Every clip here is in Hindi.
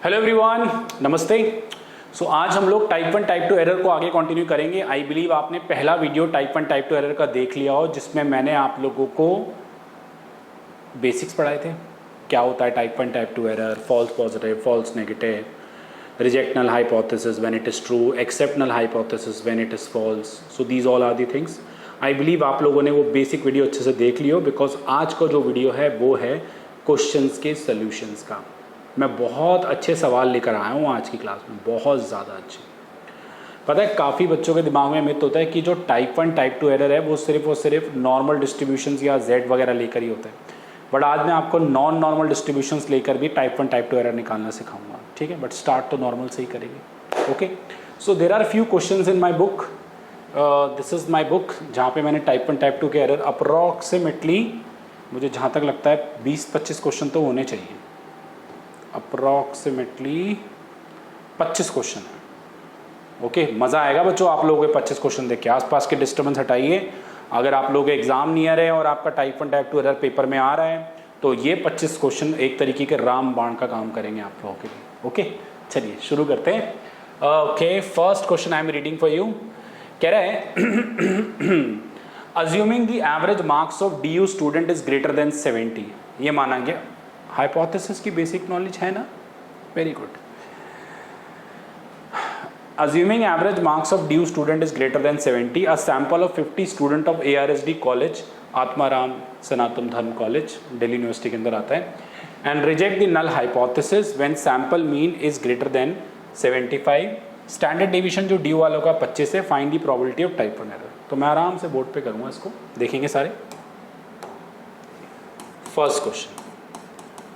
हेलो एवरीवन, नमस्ते। आज हम लोग टाइप 1 टाइप 2 एरर को आगे कंटिन्यू करेंगे। आई बिलीव आपने पहला वीडियो टाइप 1 टाइप 2 एरर का देख लिया हो, जिसमें मैंने आप लोगों को बेसिक्स पढ़ाए थे। क्या होता है type 1 type 2 error, false positive, false negative, reject null hypothesis when it is true, accept null hypothesis when it is false. So these all are the things. I believe आप लोगों ने वो बेसिक वीडियो अच्छे से देख लियो, बिकॉज आज का जो वीडियो है वो है क्वेश्चंस के सॉल्यूशंस का। मैं बहुत अच्छे सवाल लेकर आया हूँ आज की क्लास में, बहुत ज़्यादा अच्छे। पता है, काफ़ी बच्चों के दिमाग में मिथ होता है कि जो टाइप 1 टाइप 2 एरर है वो सिर्फ नॉर्मल डिस्ट्रीब्यूशंस या जेड वगैरह लेकर ही होता है। बट आज मैं आपको नॉन नॉर्मल डिस्ट्रीब्यूशंस लेकर भी टाइप 1 टाइप 2 एरर निकालना सिखाऊंगा, ठीक है। बट स्टार्ट तो नॉर्मल से ही करेंगे, okay. So there are few questions in my book. This is my book, जहाँ पे मैंने टाइप 1 टाइप 2 के एरर अप्रॉक्सीमेटली, मुझे जहाँ तक लगता है 20-25 क्वेश्चन तो होने चाहिए। अप्रॉक्सीमेटली 25 क्वेश्चन है, ओके। मज़ा आएगा बच्चों आप लोगों के 25 क्वेश्चन देख के। आसपास के डिस्टर्बेंस हटाइए। अगर आप लोग एग्जाम नियर है और आपका टाइप 1 टाइप 2 एरर पेपर में आ रहा है, तो ये 25 क्वेश्चन एक तरीके के राम बाण का काम करेंगे आप लोगों के लिए, ओके। चलिए शुरू करते हैं। Okay, first question I am reading for you. कह रहा है assuming the average marks of DU student is greater then 70, ये माना गया। हाइपोथेसिस की बेसिक नॉलेज है ना, very good. Assuming average marks of DU student is greater than 70, a sample of 50 student of ARSD college, Atmaram Sanatan Dharma college Delhi university के अंदर आता है, and reject the null hypothesis when sample mean is greater than 75. Standard division जो DU वालों का 25 है, find the probability of type 1 error. तो मैं आराम से बोर्ड पे करूँगा, इसको देखेंगे सारे। फर्स्ट क्वेश्चन,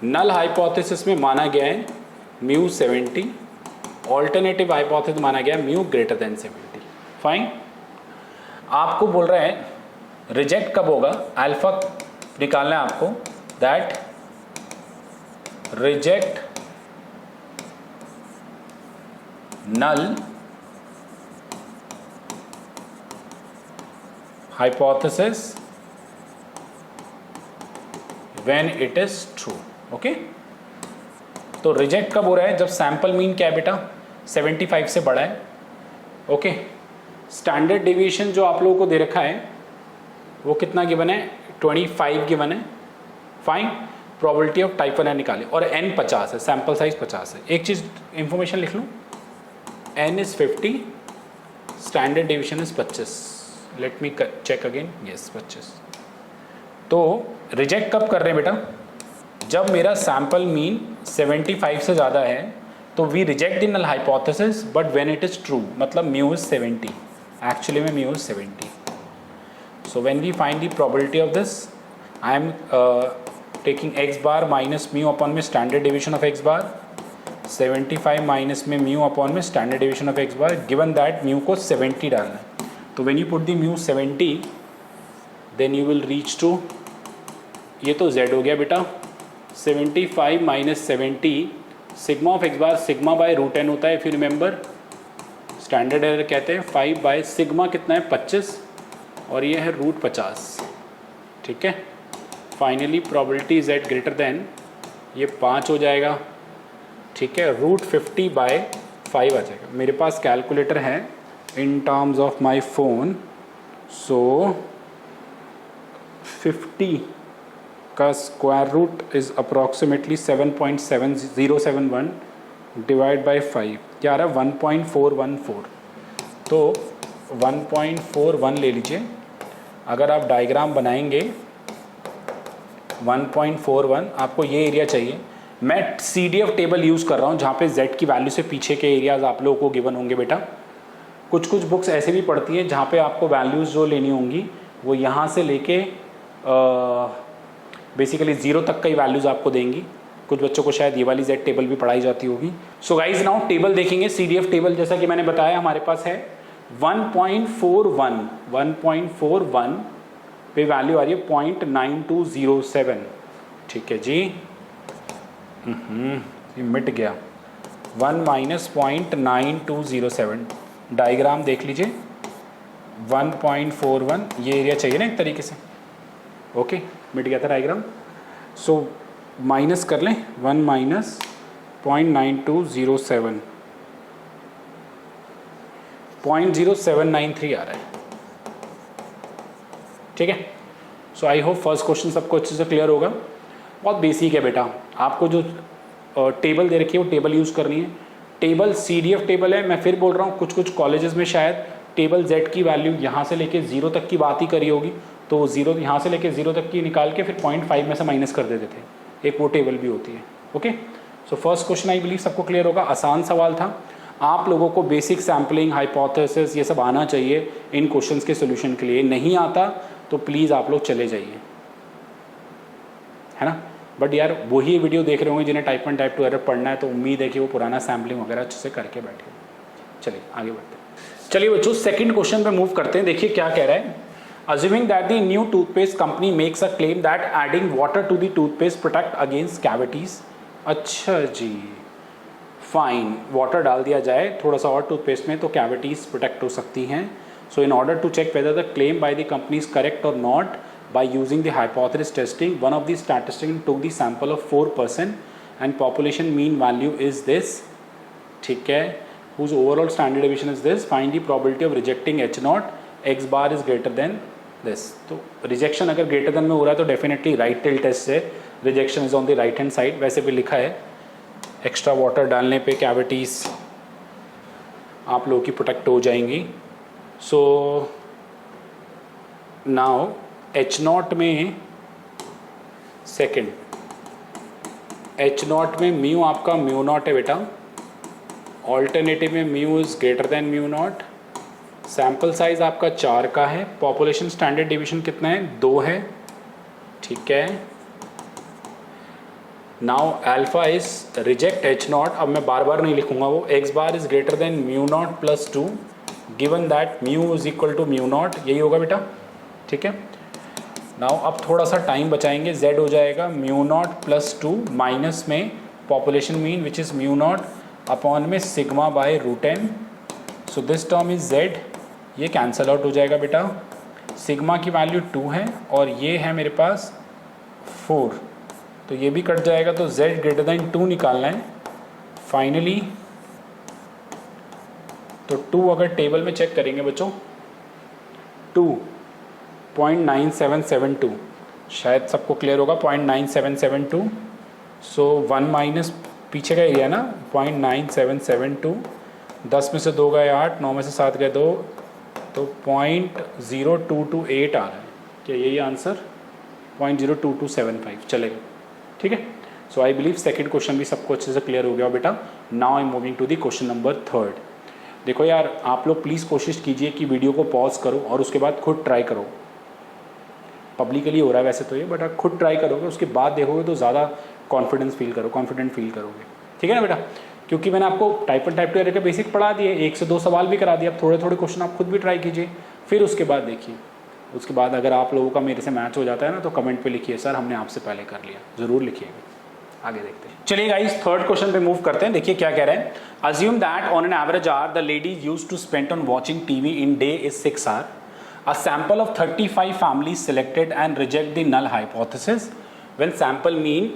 नल हाइपोथेसिस में माना गया है म्यू 70, ऑल्टरनेटिव हाइपोथेसिस माना गया म्यू ग्रेटर देन 70। फाइन। आपको बोल रहे हैं रिजेक्ट कब होगा, अल्फा निकालना है आपको, that reject null hypothesis when it is true, okay. तो रिजेक्ट कब हो रहा है, जब सैंपल मीन क्या है बेटा 75 से बड़ा है, ओके। स्टैंडर्ड डिवीजन जो आप लोगों को दे रखा है वो कितना गिवन है, 25 गिवन है। Fine. Probability of type 1 error निकाले, और n 50 है, सैंपल साइज 50 है। एक चीज इंफॉर्मेशन लिख लूँ, n is 50, standard division is 25। Let me check again, yes 25। तो रिजेक्ट कब कर रहे हैं बेटा, जब मेरा सैंपल मीन 75 से ज़्यादा है, तो we reject the null hypothesis but when it is true, मतलब म्यू इज 70, एक्चुअली में mu is 70। So when we find the probability of this, I am taking x bar minus mu upon में standard division of x bar, 75 minus में म्यू अपॉन में standard division of x bar, given that mu को 70 डालना है। तो when you put the mu 70, then you will reach to, ये तो z हो गया बेटा, 75 minus 70, sigma of x bar sigma by root n होता है, if you remember. Standard error कहते हैं 5 बाय सिग्मा कितना है 25, और ये है रूट 50, ठीक है। Finally probability z greater then, ये 5 हो जाएगा, ठीक है। रूट 50 बाय 5 आ जाएगा। मेरे पास कैलकुलेटर है in terms of my phone, so 50 का square root is approximately 7.7071 divide by 5, क्या आ रहा है 1.414। तो 1.41 ले लीजिए। अगर आप डायग्राम बनाएंगे 1.41, आपको ये एरिया चाहिए। मैं CDF टेबल यूज़ कर रहा हूँ, जहाँ पे z की वैल्यू से पीछे के एरियाज आप लोगों को गिवन होंगे बेटा। कुछ कुछ बुक्स ऐसे भी पढ़ती हैं जहाँ पे आपको वैल्यूज़ जो लेनी होंगी वो यहाँ से लेके बेसिकली 0 तक कई वैल्यूज़ आपको देंगी। कुछ बच्चों को शायद ये वाली z टेबल भी पढ़ाई जाती होगी। सो गाइज नाउ टेबल देखेंगे, CDF टेबल जैसा कि मैंने बताया हमारे पास है 1.41 पे वैल्यू आ रही है 0.9207, ठीक है जी। ये मिट गया, 1 माइनस 0.9207। डायग्राम देख लीजिए, 1.41, ये एरिया चाहिए ना एक तरीके से, ओके। मिट गया था डायग्राम। सो माइनस कर लें, 1 माइनस 0.9207 0.0793 आ रहा है, ठीक है। So I hope first question सबको अच्छे से क्लियर होगा। बहुत बेसिक है बेटा, आपको जो टेबल दे रखी है वो टेबल यूज़ करनी है। टेबल CDF टेबल है, मैं फिर बोल रहा हूँ, कुछ कुछ कॉलेजेस में शायद टेबल Z की वैल्यू यहाँ से लेके 0 तक की बात ही करी होगी, तो 0 यहाँ से लेके 0 तक की निकाल के फिर 0.5 में से माइनस कर देते थे, एक वो टेबल भी होती है। Okay, so first question I believe सबको क्लियर होगा। आसान सवाल था, आप लोगों को बेसिक सैम्पलिंग, हाइपोथेसिस ये सब आना चाहिए इन क्वेश्चंस के सोल्यूशन के लिए। नहीं आता तो प्लीज़ आप लोग चले जाइए, है ना। बट यार वही वीडियो देख रहे होंगे जिन्हें टाइप 1 टाइप 2 एरर पढ़ना है, तो उम्मीद है कि वो पुराना सैम्पलिंग वगैरह अच्छे से करके बैठे। चलिए आगे बढ़ते हैं। चलिए बच्चों सेकंड क्वेश्चन पे मूव करते हैं। देखिए क्या कह रहा है, assuming that the new toothpaste company makes a claim that adding water to the toothpaste protect against cavities. अच्छा जी, फाइन, वाटर डाल दिया जाए थोड़ा सा और टूथपेस्ट में तो कैविटीज प्रोटेक्ट हो सकती हैं। So in order to check whether the claim by the company is correct और not, by using the hypothesis testing, one of the statisticians took the sample of 4% and population mean value is this, ठीक है, whose overall standard deviation is this, find the probability of rejecting H naught, X bar is greater than this। तो रिजेक्शन अगर ग्रेटर देन में हो रहा है तो डेफिनेटली राइट टिल्ट टेस्ट से rejection is on the right hand side. वैसे भी लिखा है एक्स्ट्रा वाटर डालने पे कैविटीज आप लोगों की प्रोटेक्ट हो जाएंगी। सो नाउ H नॉट में सेकेंड, H नॉट में म्यू आपका म्यू नॉट है बेटा, ऑल्टरनेटिव में mu is greater than mu not, sample size आपका 4 का है, पॉपुलेशन स्टैंडर्ड डिवीजन कितना है 2 है, ठीक है। Now alpha is reject H not, अब मैं बार बार नहीं लिखूंगा वो, X bar is greater than mu not plus 2 given that mu is equal to mu not, यही होगा बेटा, ठीक है। नाउ अब थोड़ा सा टाइम बचाएंगे, Z हो जाएगा म्यू नॉट प्लस 2 माइनस में population mean which is mu not upon में sigma by root n। So this term is Z, ये कैंसल आउट हो जाएगा बेटा, सिग्मा की वैल्यू 2 है और ये है मेरे पास 4, तो ये भी कट जाएगा, तो Z ग्रेटर देन 2 निकालना है फाइनली। तो 2 अगर टेबल में चेक करेंगे बच्चों, 2.9772, शायद सबको क्लियर होगा 0.9772। सो 1 माइनस पीछे का एरिया ना 0.9772, 10 में से 2 गए 8, 9 में से 7 गए 2, तो 0.0228 आ रहा है। क्या यही आंसर 0.02275 चलेगा, ठीक है। So I believe second question भी सबको अच्छे से क्लियर हो गया बेटा। Now I am moving to the question number 3। देखो यार आप लोग प्लीज़ कोशिश कीजिए कि वीडियो को पॉज करो और उसके बाद खुद ट्राई करो। पब्लिकली हो रहा है वैसे तो ये, बट आप खुद ट्राई करोगे उसके बाद देखोगे तो ज़्यादा कॉन्फिडेंट फील करोगे, ठीक है ना बेटा। क्योंकि मैंने आपको टाइप 1 टाइप 2 एरर के बेसिक पढ़ा दिए, 1 से 2 सवाल भी करा दिए, अब थोड़े थोड़े क्वेश्चन आप खुद भी ट्राई कीजिए, फिर उसके बाद देखिए। उसके बाद अगर आप लोगों का मेरे से मैच हो जाता है ना तो कमेंट पे लिखिए सर हमने आपसे पहले कर लिया, ज़रूर लिखिएगा। आगे देखते हैं। चलिए गाइस थर्ड क्वेश्चन पे मूव करते हैं। देखिए क्या कह रहे हैं, assume that on an average hour the lady used to spend on watching TV in day is 6 hour. A sample of 35 families selected and reject the null hypothesis when sample mean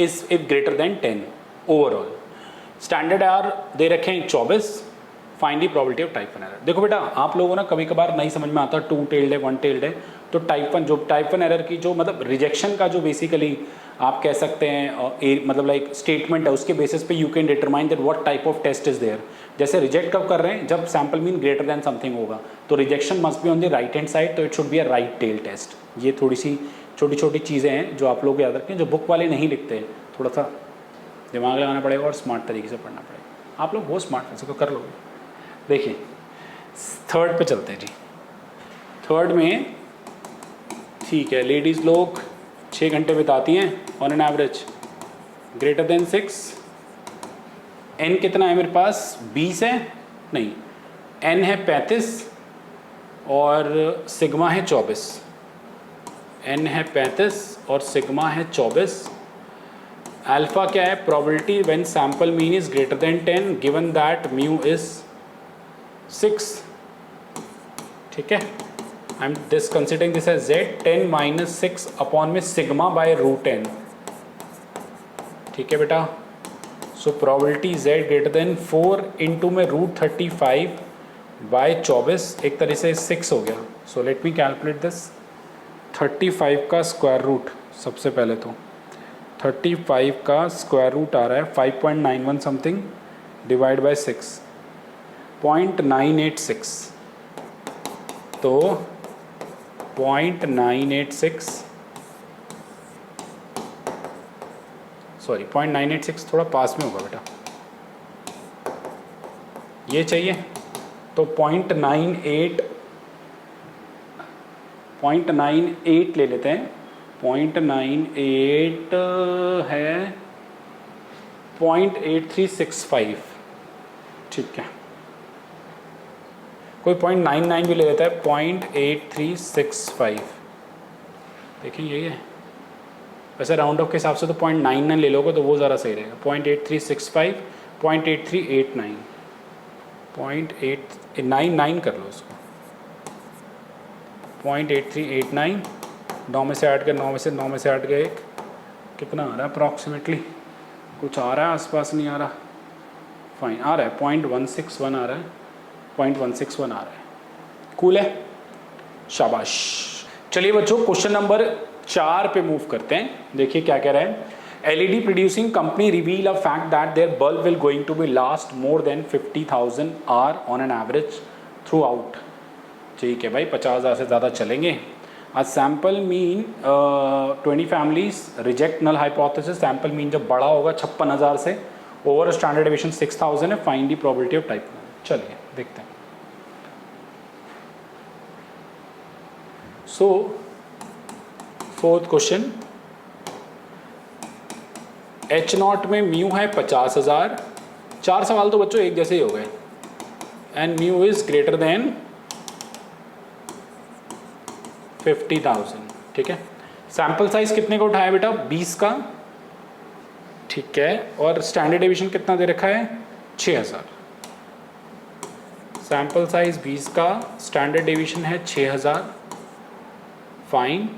is if greater than 10 overall. Standard error दे रखे हैं 24, find the probability of type 1 error। देखो बेटा आप लोगों ना कभी कभार नहीं समझ में आता 2 टेल्ड है 1 टेल्ड है, तो टाइप 1 एरर की जो मतलब रिजेक्शन का जो बेसिकली आप कह सकते हैं मतलब लाइक स्टेटमेंट है, उसके बेसिस पे you can determine that what type of test is there. जैसे रिजेक्ट कब कर रहे हैं, जब sample mean greater than something होगा, तो rejection must be on the right hand side, तो it should be a right tail test. ये थोड़ी सी छोटी छोटी चीज़ें हैं जो आप लोग याद रखें, जो बुक वाले नहीं लिखते हैं, थोड़ा सा दिमाग लगाना पड़ेगा और स्मार्ट तरीके से पढ़ना पड़ेगा। आप लोग बहुत स्मार्ट वैसे तो कर लोगे। देखिए थर्ड पे चलते हैं जी। थर्ड में ठीक है, लेडीज़ लोग 6 घंटे बिताती हैं on an average, greater than 6। n कितना है मेरे पास 20 है, नहीं n है 35 और सिग्मा है 24। n है 35 और सिग्मा है 24। अल्फा क्या है, probability when sample mean is greater than 10 given that mu is 6, ठीक है। I am this considering this as z 10 minus 6 upon में सिग्मा बाय रूट n, ठीक है बेटा। So probability z greater than 4 into में √35/24 एक तरह से 6 हो गया. So let me calculate this. 35 का स्क्वायर रूट, सबसे पहले तो 35 का स्क्वायर रूट आ रहा है 5.91 समथिंग डिवाइड बाय 6, 0.986. तो 0.986 सॉरी 0.986 थोड़ा पास में होगा बेटा, ये चाहिए. तो 0.98 ले लेते हैं. 0.98 है 0.8365. ठीक है, कोई 0.99 भी ले लेता है. 0.8365 देखिए यही है. वैसे राउंड ऑफ के हिसाब से तो 0.99 ले लोगे तो वो ज़रा सही रहेगा. 0.8365, 0.8389, 0.899 कर लो इसको. 0.8389, 9 में से 8 गए, 9 में से 8 गए 1, कितना आ रहा है अप्रॉक्सीमेटली? कुछ आ रहा है, आसपास नहीं आ रहा. फाइन, आ रहा है 0.161 आ रहा है, 0.161 आ रहा है. कूल है, शाबाश. चलिए बच्चों क्वेश्चन नंबर 4 पे मूव करते हैं. देखिए क्या कह रहा है. LED producing company reveal a fact that their bulb will going to be last more than 50,000 hour on an average throughout. ठीक है भाई, 50,000 से ज़्यादा चलेंगे. आज sample mean 20 families reject null hypothesis. Sample mean जब बड़ा होगा 56,000 से, ओवर स्टैंडर्ड डेविएशन 6,000 है. Find the probability of type. चलिए देखते हैं. सो फोर्थ क्वेश्चन, H0 में म्यू है 50,000. 4 सवाल तो बच्चों एक जैसे ही हो गए. And mu is greater then 50,000. ठीक है. सैंपल साइज कितने का उठाया बेटा? 20 का. ठीक है. और स्टैंडर्ड डेविएशन कितना दे रखा है? 6,000. सैंपल साइज 20 का, स्टैंडर्ड डेविएशन है 6,000. फाइन.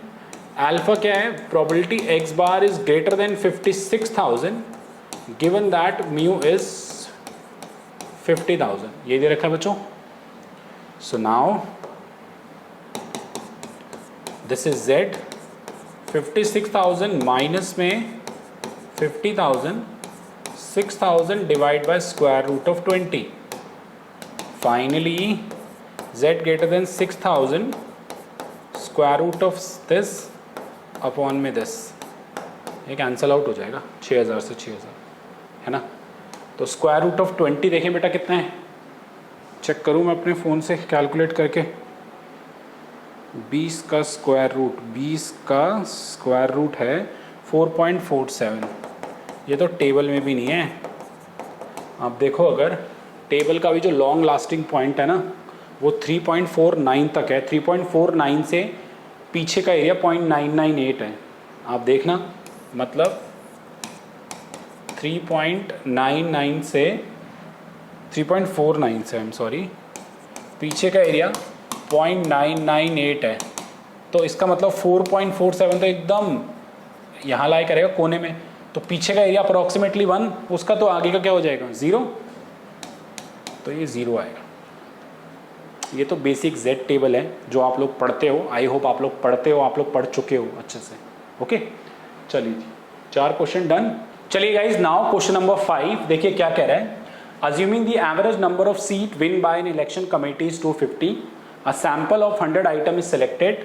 अल्फा क्या है? Probability x bar is greater than 56,000 given that mu is 50,000. ये दे रखा है बच्चों. So now this is z. 56,000 minus में 50,000, 6,000 divide by square root of 20. Finally z greater than 6,000 square root of this upon में दिस. ये कैंसल आउट हो जाएगा. 6,000 से 6,000 है ना. तो स्क्वायर रूट ऑफ 20 देखें बेटा कितना है? चेक करूँ मैं अपने फ़ोन से कैलकुलेट करके. 20 का स्क्वायर रूट, 20 का स्क्वायर रूट है 4.47. ये तो टेबल में भी नहीं है. आप देखो, अगर टेबल का भी जो लॉन्ग लास्टिंग पॉइंट है ना वो 3.49 तक है. 3.49 से पीछे का एरिया 0.998 है. आप देखना, मतलब 3.99 से 3.49 से, आई एम सॉरी, पीछे का एरिया 0.998 है. तो इसका मतलब 4.47 तो एकदम यहाँ लाई करेगा कोने में. तो पीछे का एरिया अप्रॉक्सीमेटली 1, उसका तो आगे का क्या हो जाएगा? 0. तो ये 0 आएगा. ये तो बेसिक Z टेबल है जो आप लोग पढ़ते हो. आई होप आप लोग पढ़ते हो, आप लोग पढ़ चुके हो अच्छे से. ओके, चलिए 4 क्वेश्चन डन. चलिए गाइज, नाउ क्वेश्चन नंबर 5. देखिए क्या कह रहा है. Assuming the average number of seat win by an election committee is 250, a sample of 100 item is selected.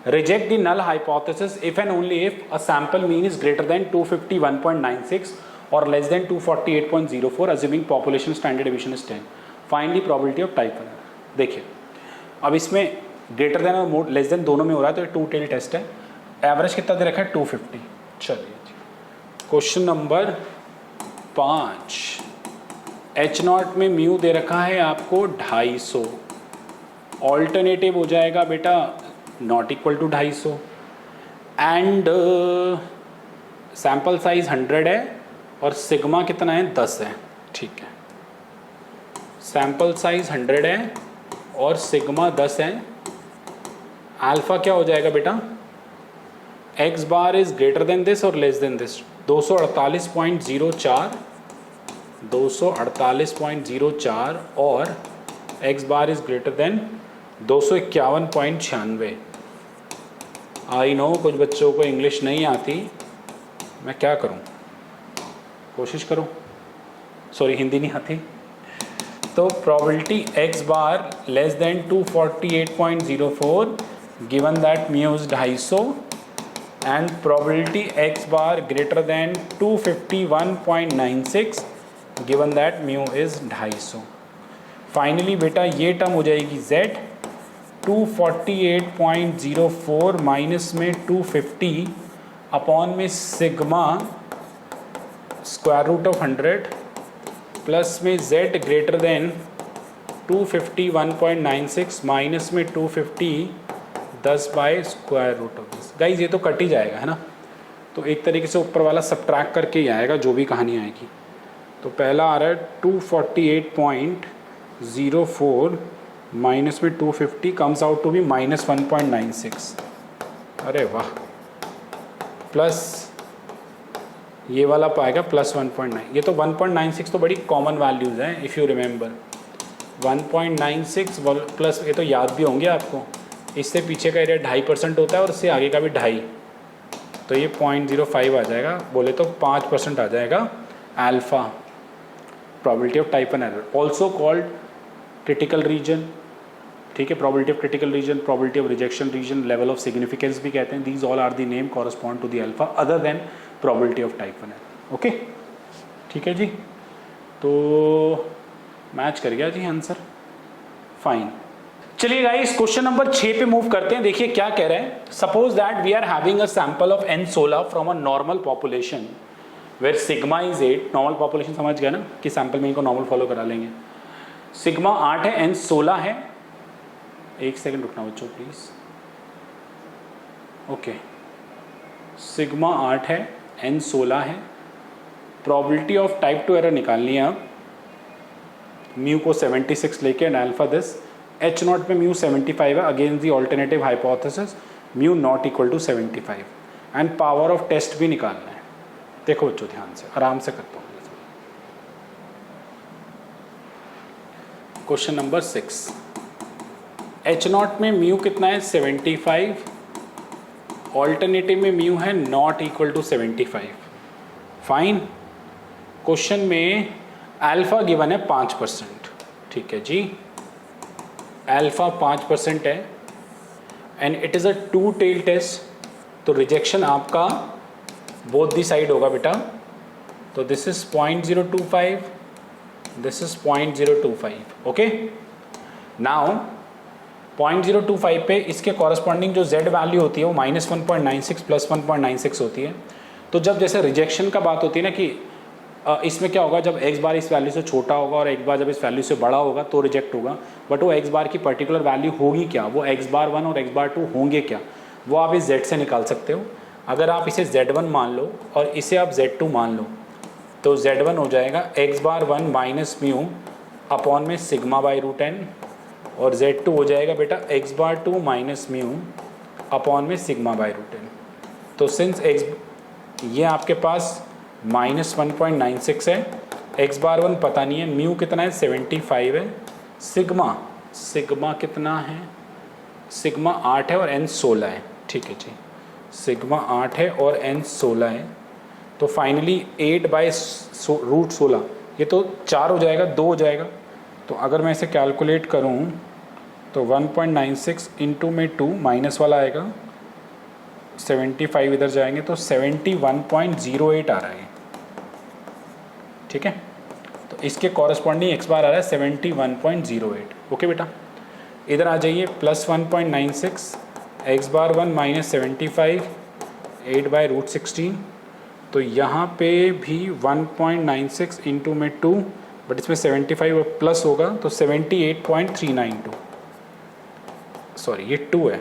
Reject the null hypothesis if and only if a sample mean is greater than 251.96 और less than 248.04, assuming population standard deviation is 10. Find the probability of type. देखिए अब इसमें ग्रेटर देन और लेस देन दोनों में हो रहा है, तो ये 2 टेल टेस्ट है. एवरेज कितना दे रखा है? 250. चलिए क्वेश्चन नंबर 5. H0 में म्यू दे रखा है आपको 250. ऑल्टरनेटिव हो जाएगा बेटा not equal to 250. And sample size 100 है और सिग्मा कितना है? 10 है. ठीक है, सैंपल साइज 100 है और सिग्मा 10 है. अल्फा क्या हो जाएगा बेटा? x bar is greater then this और लेस देन दिस. 248.04 248.04 और x bar is greater than 251.96। I know कुछ बच्चों को इंग्लिश नहीं आती, मैं क्या करूं, कोशिश करूं, सॉरी हिंदी नहीं आती। तो probability x bar less than 248.04 given that mu is 250 and probability x bar greater than 251.96 given that mu is 250। Finally बेटा ये टर्म हो जाएगी z 248.04 माइनस में 250 अपॉन में sigma square root of 100 plus में z ग्रेटर देन 251.96 माइनस में 250 10 by square root of this. Guys ये तो कट ही जाएगा है ना, तो एक तरीके से ऊपर वाला सब्ट्रैक्ट करके ही आएगा जो भी कहानी आएगी। तो पहला आ रहा है 248.04 माइनस में 250 कम्स आउट टू बी -1.96। अरे वाह, प्लस ये वाला पाएगा +1.9। ये तो 1.96 तो बड़ी कॉमन वैल्यूज़ हैं इफ़ यू रिमेंबर। 1.96 प्लस ये तो याद भी होंगे आपको, इससे पीछे का एरिया 2.5% होता है और इससे आगे का भी 2.5, तो ये 0.05 आ जाएगा, बोले तो 5% आ जाएगा alpha probability of type 1 error, also called critical region. ठीक है, probability of critical region, probability of rejection region, level of significance भी कहते हैं। These all are the name correspond to the alpha other than probability of type 1 error. Okay, ठीक है जी, तो मैच कर गया जी आंसर, फाइन। चलिए गाइस क्वेश्चन नंबर 6 पे मूव करते हैं। देखिए क्या कह रहे हैं। Suppose that we are having a sample of N16 from a normal population where sigma is 8। Normal population समझ गया ना कि सैंपल में इनको नॉर्मल फॉलो करा लेंगे। सिग्मा 8 है, N16 है। एक सेकंड रुकना बच्चों प्लीज। ओके, सिग्मा 8 है, N16 है। प्रोबेबिलिटी ऑफ टाइप 2 एरर निकालनी है। अब म्यू को 76 लेके and alpha this. H not में म्यू 75 है against the alternative hypothesis mu not equal to 75 and power of test भी निकालना है। देखो बच्चों ध्यान से, आराम से करता हूँ। क्वेश्चन नंबर 6, H नॉट में म्यू कितना है 75, ऑल्टरनेटिव में म्यू है not equal to 75। Fine. Question में अल्फा गिवन है 5%। ठीक है जी, अल्फा 5% है and it is a 2 tail test, तो रिजेक्शन आपका बोथ दी साइड होगा बेटा। तो this is 0.025, this is 0.025। Okay, now 0.025 पे इसके कॉरस्पॉन्डिंग जो z वैल्यू होती है वो -1.96 + 1.96 होती है। तो जब जैसे रिजेक्शन का बात होती है ना कि इसमें क्या होगा, जब x बार इस वैल्यू से छोटा होगा और x बार जब इस वैल्यू से बड़ा होगा तो रिजेक्ट होगा। बट वो x बार की पर्टिकुलर वैल्यू होगी क्या, वो x बार 1 और x बार 2 होंगे क्या, वो आप इस z से निकाल सकते हो। अगर आप इसे z1 मान लो और इसे आप z2 मान लो तो z1 हो जाएगा x bar 1 minus mu upon में सिग्मा बाई रूट n, और z2 हो जाएगा बेटा x बार 2 माइनस म्यू अपॉन में सिग्मा बाई रूट n। तो सिंस x ये आपके पास -1.96 है, x बार 1 पता नहीं है, म्यू कितना है 75 है, सिग्मा कितना है, सिग्मा 8 है और n 16 है। ठीक है जी, सिग्मा 8 है और n 16 है। तो फाइनली 8/√16, ये तो 4 हो जाएगा, 2 हो जाएगा। तो अगर मैं इसे कैलकुलेट करूं तो 1.96 इंटू में 2 माइनस वाला आएगा, 75 इधर जाएंगे तो 71.08 आ रहा है। ठीक है, तो इसके कॉरस्पॉन्डिंग एक्स बार आ रहा है 71.08। ओके बेटा, इधर आ जाइए +1.96 एक्स बार 1 माइनस 75 8/√16। तो यहाँ पे भी 1.96 इंटू में 2, बट इसमें 75 प्लस होगा तो 78.392, सॉरी ये 2 है,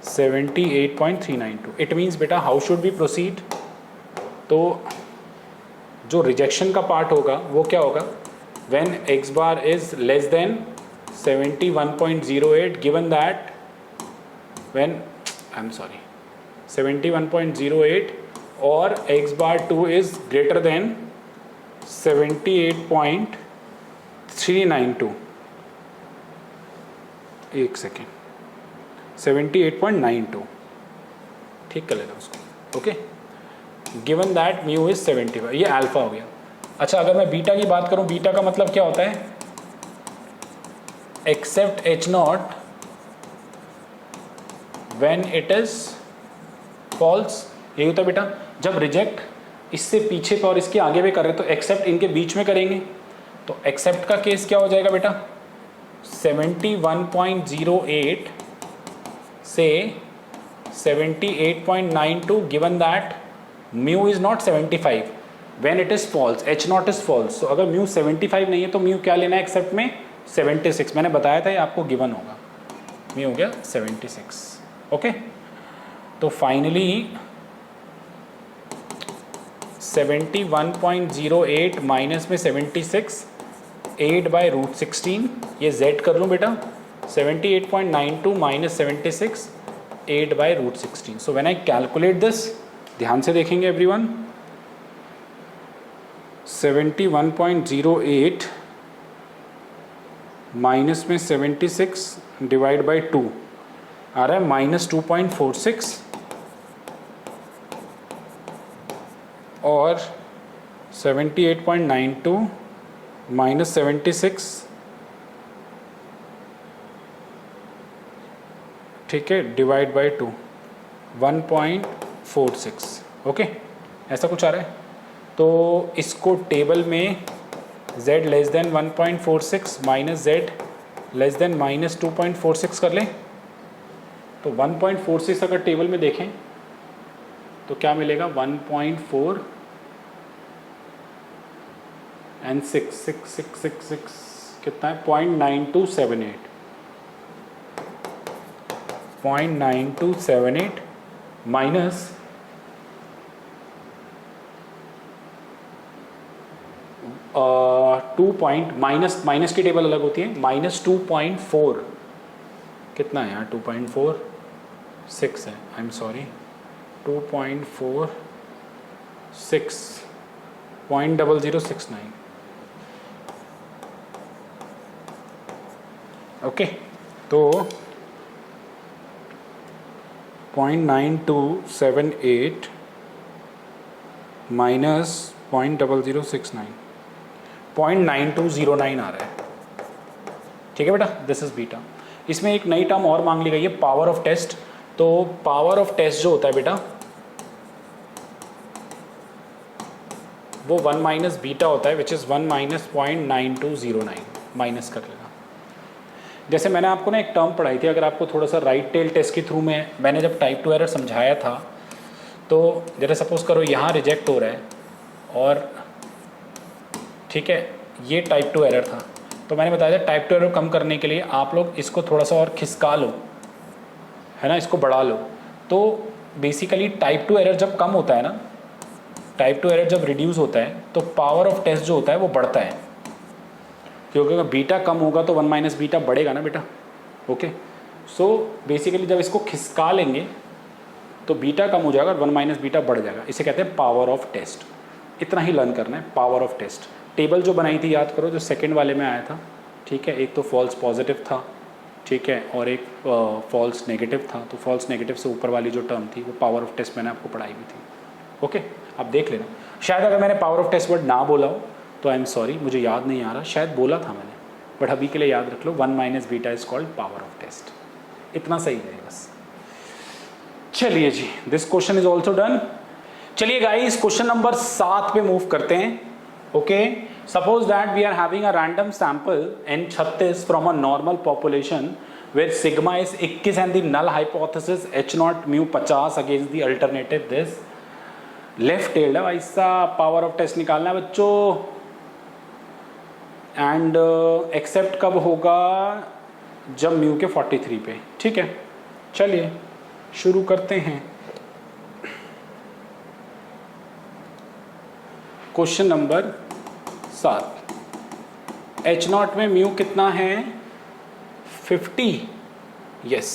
78.392। इट मीन्स बेटा हाउ शुड बी प्रोसीड। तो जो रिजेक्शन का पार्ट होगा वो क्या होगा, when x bar is less than 71.08 given that when 71.08 और x bar 2 is greater then 78.392, एक सेकेंड, 78.92, ठीक कर लेना उसको, okay. Given that mu is 75, ये अल्फा हो गया। अच्छा, अगर मैं बीटा की बात करूं, बीटा का मतलब क्या होता है? Accept H not when it is false, यही होता है बेटा। जब रिजेक्ट इससे पीछे पे और इसके आगे भी कर रहे तो एक्सेप्ट इनके बीच में करेंगे, तो एक्सेप्ट का केस क्या हो जाएगा बेटा? 71.08 से 78.92 given that mu is not 75 when it is false, H not is false. तो अगर म्यू 75 नहीं है तो म्यू क्या लेना है एक्सेप्ट में? 76। मैंने बताया था ये आपको गिवन होगा, म्यू हो गया 76, ओके। तो फाइनली 71.08 माइनस में 76, 8/√16, ये z कर लूँ बेटा, 78.92 minus 76, 8/√16। So when I calculate this, ध्यान से देखेंगे एवरीवन, 71.08 माइनस में 76 डिवाइड बाई 2 आ रहा है -2.46, और 78.92 माइनस 76, ठीक है, डिवाइड बाई 2, 1.46, ओके, ऐसा कुछ आ रहा है। तो इसको टेबल में z less than 1.46 minus z less than -2.46 कर लें, तो 1.46 अगर टेबल में देखें तो क्या मिलेगा? 1.4 एंड 6 कितना है? 0.9278, 0.9278 माइनस माइनस की टेबल अलग होती है, -2.4 कितना है यहाँ? 2.46 है, आई एम सॉरी, 2.46, 0.0069, ओके। तो 0.9278 माइनस 0.0069, 0.9209 आ रहा है, ठीक है बेटा। This is beta. इसमें एक नई टर्म और मांग ली गई है, पावर ऑफ टेस्ट। तो पावर ऑफ टेस्ट जो होता है बेटा, वो 1 माइनस बीटा होता है, विच इज़ 1 माइनस 0.9209, माइनस कर लेना। जैसे मैंने आपको ना एक टर्म पढ़ाई थी, अगर आपको थोड़ा सा राइट टेल टेस्ट के थ्रू में मैंने जब टाइप 2 एरर समझाया था, तो जैसे सपोज करो यहाँ रिजेक्ट हो रहा है और ठीक है, ये टाइप 2 एरर था, तो मैंने बताया था टाइप 2 एरर कम करने के लिए आप लोग इसको थोड़ा सा और खिसका लो, है ना, इसको बढ़ा लो। तो बेसिकली टाइप 2 एरर जब कम होता है ना, टाइप 2 एरर जब रिड्यूस होता है तो पावर ऑफ टेस्ट जो होता है वो बढ़ता है, क्योंकि अगर बीटा कम होगा तो 1 माइनस बीटा बढ़ेगा ना बेटा, ओके। सो बेसिकली जब इसको खिसका लेंगे तो बीटा कम हो जाएगा और 1 माइनस बीटा बढ़ जाएगा, इसे कहते हैं पावर ऑफ टेस्ट। इतना ही लर्न करना है, पावर ऑफ टेस्ट। टेबल जो बनाई थी याद करो, जो सेकंड वाले में आया था, ठीक है, एक तो फॉल्स पॉजिटिव था, ठीक है, और एक फॉल्स नेगेटिव था। तो फॉल्स नेगेटिव से ऊपर वाली जो टर्म थी वो पावर ऑफ टेस्ट मैंने आपको पढ़ाई हुई थी, ओके। आप देख लेना, शायद अगर मैंने पावर ऑफ टेस्ट वर्ड ना बोला हो तो आई एम सॉरी, मुझे याद नहीं आ रहा, शायद बोला था मैंने, बट अभी के लिए याद रख लो, 1 minus beta is called power of test. इतना सही है बस। चलिए जी, this question is also done. चलिए गाइस, क्वेश्चन नंबर 7 पे मूव करते हैं, okay. Suppose that we are having a random sample in 36 from a normal population where sigma is 21 and the null hypothesis h naught mu 50 against the alternative this left tailed है भाई साहब। पावर ऑफ टेस्ट निकालना है बच्चों, एंड एक्सेप्ट कब होगा? जब म्यू के 43 पे, ठीक है। चलिए शुरू करते हैं। क्वेश्चन नंबर 7, एच नॉट में म्यू कितना है? 50, यस।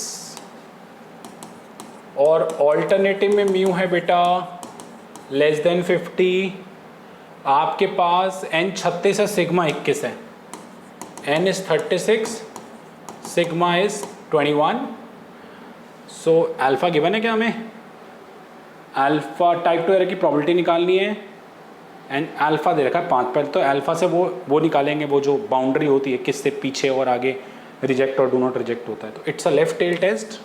और ऑल्टरनेटिव में म्यू है बेटा लेस देन 50, आपके पास n 36 है, सिग्मा 21 है, n is 36, sigma is 21। So alpha given है क्या हमें? अल्फा टाइप 2 एरर की प्रोबेबिलिटी निकालनी है एंड अल्फा दे रखा है 5 पर। तो अल्फा से वो निकालेंगे, वो जो बाउंड्री होती है किससे पीछे और आगे रिजेक्ट और डू नॉट रिजेक्ट होता है। तो it's a left tail test.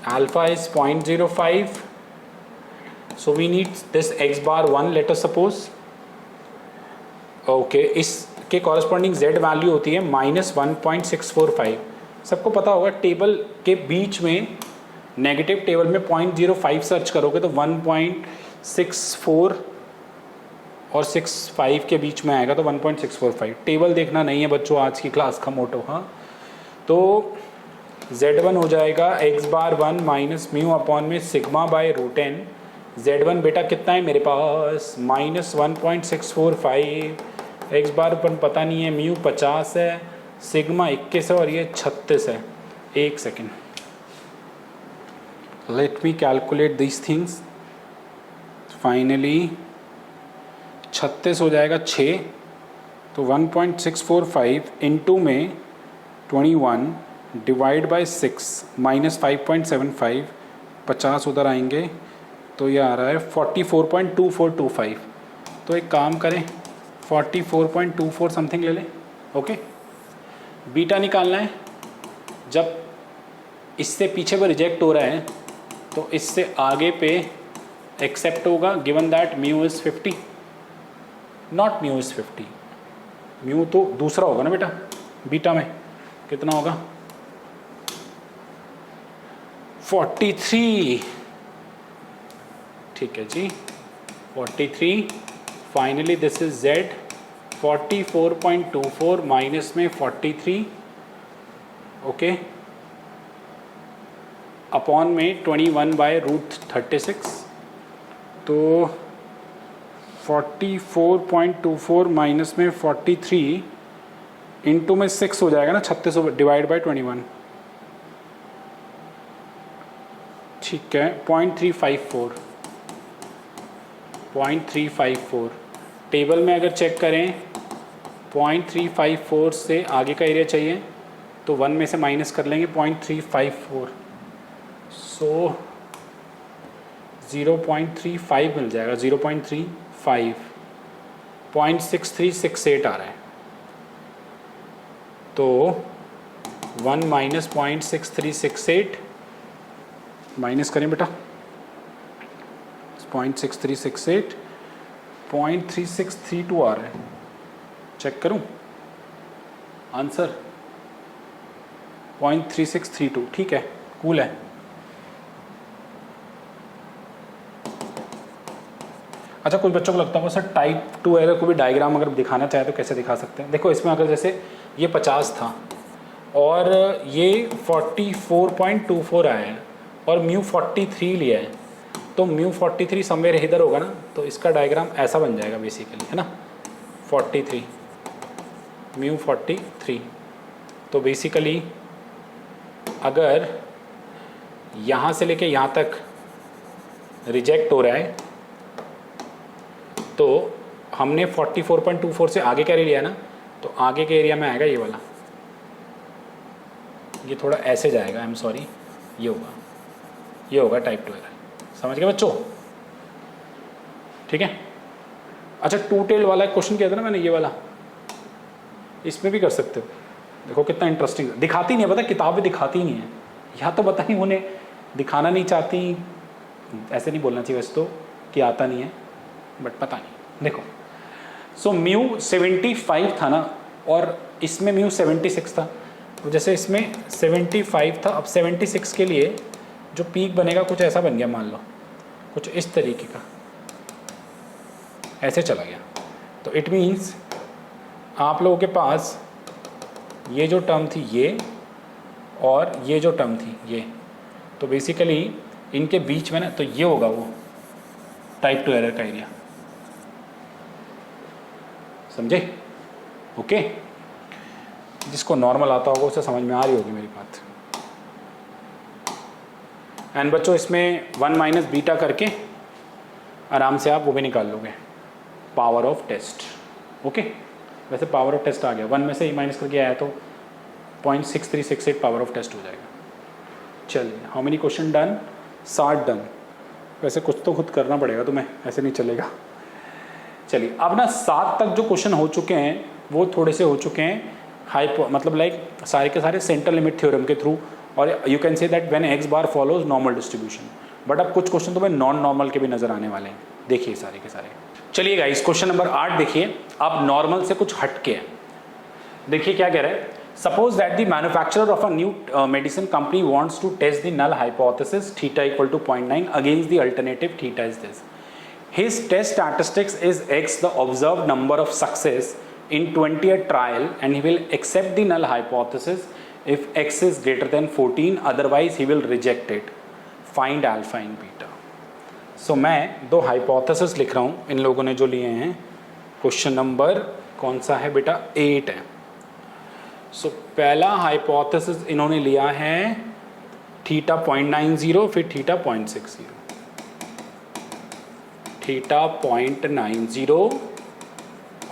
Alpha is 0.05, so we need this x bar 1, let us suppose। Okay, इसके कॉरस्पॉन्डिंग z वैल्यू होती है -1.645। सबको पता होगा टेबल के बीच में, नेगेटिव टेबल में 0.05 सर्च करोगे तो 1.64 और 65 के बीच में आएगा, तो 1.645। टेबल देखना नहीं है बच्चों आज की क्लास का मोटो। हाँ, तो z1 हो जाएगा x bar 1 minus mu upon में sigma by root n। z1 बेटा कितना है मेरे पास? -1.645। x बार अपन पता नहीं है, म्यू 50 है, सिग्मा 21 है और ये 36 है। एक second, late me calculate this things. Finally 36 हो जाएगा 6, तो 1.645 इंटू में 21 डिवाइड बाय 6 माइनस 5.75, 50 उधर आएंगे तो ये आ रहा है 44.2425। तो एक काम करें, 44.24 समथिंग ले लें। ओके, बीटा निकालना है। जब इससे पीछे पर रिजेक्ट हो रहा है तो इससे आगे पे एक्सेप्ट होगा, given that mu is 50, not mu is 50। Mu तो दूसरा होगा ना बेटा, बीटा में कितना होगा? 43। ठीक है जी, 43। Finally this is z, 44.24 minus में 43, ओके, अपॉन में 21 बाय रूट 36। तो 44.24 माइनस में 43 इंटू में 6 हो जाएगा ना, 36 डिवाइड बाय 21। ठीक है, 0.354 टेबल में अगर चेक करें 0.354 से आगे का एरिया चाहिए तो 1 में से माइनस कर लेंगे 0.354, सो 0.35 मिल जाएगा। 0.35 0.6368 आ रहा है, तो 1 माइनस 0.6368 माइनस करें बेटा, 0.6368 0.3632 आ रहा है। चेक करूं आंसर? 0.3632। ठीक है, कूल है। अच्छा, कुछ बच्चों को लगता होगा सर टाइप 2 एरर को भी डायग्राम अगर दिखाना चाहे तो कैसे दिखा सकते हैं? देखो, इसमें अगर जैसे ये 50 था और ये 44.24 आया है और म्यू 43 लिया है, तो म्यू 43 समवेयर इधर होगा ना, तो इसका डायग्राम ऐसा बन जाएगा बेसिकली, है ना। 43 म्यू 43, तो बेसिकली अगर यहाँ से लेके यहाँ तक रिजेक्ट हो रहा है तो हमने 44.24 से आगे का एरिया लिया ना, तो आगे के एरिया में आएगा ये वाला, ये थोड़ा ऐसे जाएगा, आई एम सॉरी, ये होगा टाइप 2 एरर। समझ गए बच्चों? ठीक है। अच्छा, 2 टेल वाला क्वेश्चन किया था ना मैंने, ये वाला, इसमें भी कर सकते हो। देखो कितना इंटरेस्टिंग, दिखाती नहीं है, पता किताब में दिखाती नहीं है, या तो पता नहीं उन्हें दिखाना नहीं चाहती, ऐसे नहीं बोलना चाहिए वैसे तो कि आता नहीं है, बट पता नहीं। देखो, सो म्यू 75 था ना और इसमें म्यू 76 था, तो जैसे इसमें 75 था, अब 76 के लिए जो पीक बनेगा कुछ ऐसा बन गया, मान लो कुछ इस तरीके का, ऐसे चला गया। तो इट मीन्स आप लोगों के पास ये जो टर्म थी ये और ये जो टर्म थी ये, तो बेसिकली इनके बीच में ना, तो ये होगा वो टाइप 2 एरर का एरिया। समझे? ओके, जिसको नॉर्मल आता होगा उसे समझ में आ रही होगी मेरी बात। एंड बच्चों, इसमें 1 माइनस बीटा करके आराम से आप वो भी निकाल लोगे, पावर ऑफ टेस्ट। ओके, वैसे पावर ऑफ टेस्ट आ गया, 1 में से ई माइनस करके आया तो 0.6368 पावर ऑफ टेस्ट हो जाएगा। चलिए, how many question done? 60 done. वैसे कुछ तो खुद करना पड़ेगा तुम्हें, ऐसे नहीं चलेगा। चलिए, अब ना 7 तक जो क्वेश्चन हो चुके हैं वो थोड़े से हो चुके हैं हाइपो, मतलब लाइक सारे के सारे सेंटर लिमिट थ्योरम के थ्रू, और you can say that when x bar follows normal distribution. But अब कुछ क्वेश्चन तुम्हें नॉन नॉर्मल के भी नजर आने वाले हैं, देखिए सारे के सारे। चलिए गाइस, क्वेश्चन नंबर 8 देखिए, अब नॉर्मल से कुछ हटके है। देखिए क्या कह रहे हैं, suppose that the manufacturer of a new medicine company wants to test the null hypothesis theta equal to 0.9 against the alternative theta is this. His test statistics is x, the observed number of success in 20th trial, and he will accept the null hypothesis if x is greater than 14, otherwise he will reject it. Find alpha and beta. So मैं 2 hypothesis लिख रहा हूँ इन लोगों ने जो लिए हैं। क्वेश्चन नंबर कौन सा है बेटा? 8 है। So पहला hypothesis इन्होंने लिया है थीटा 0.90, फिर थीटा 0.60, थीटा 0.90,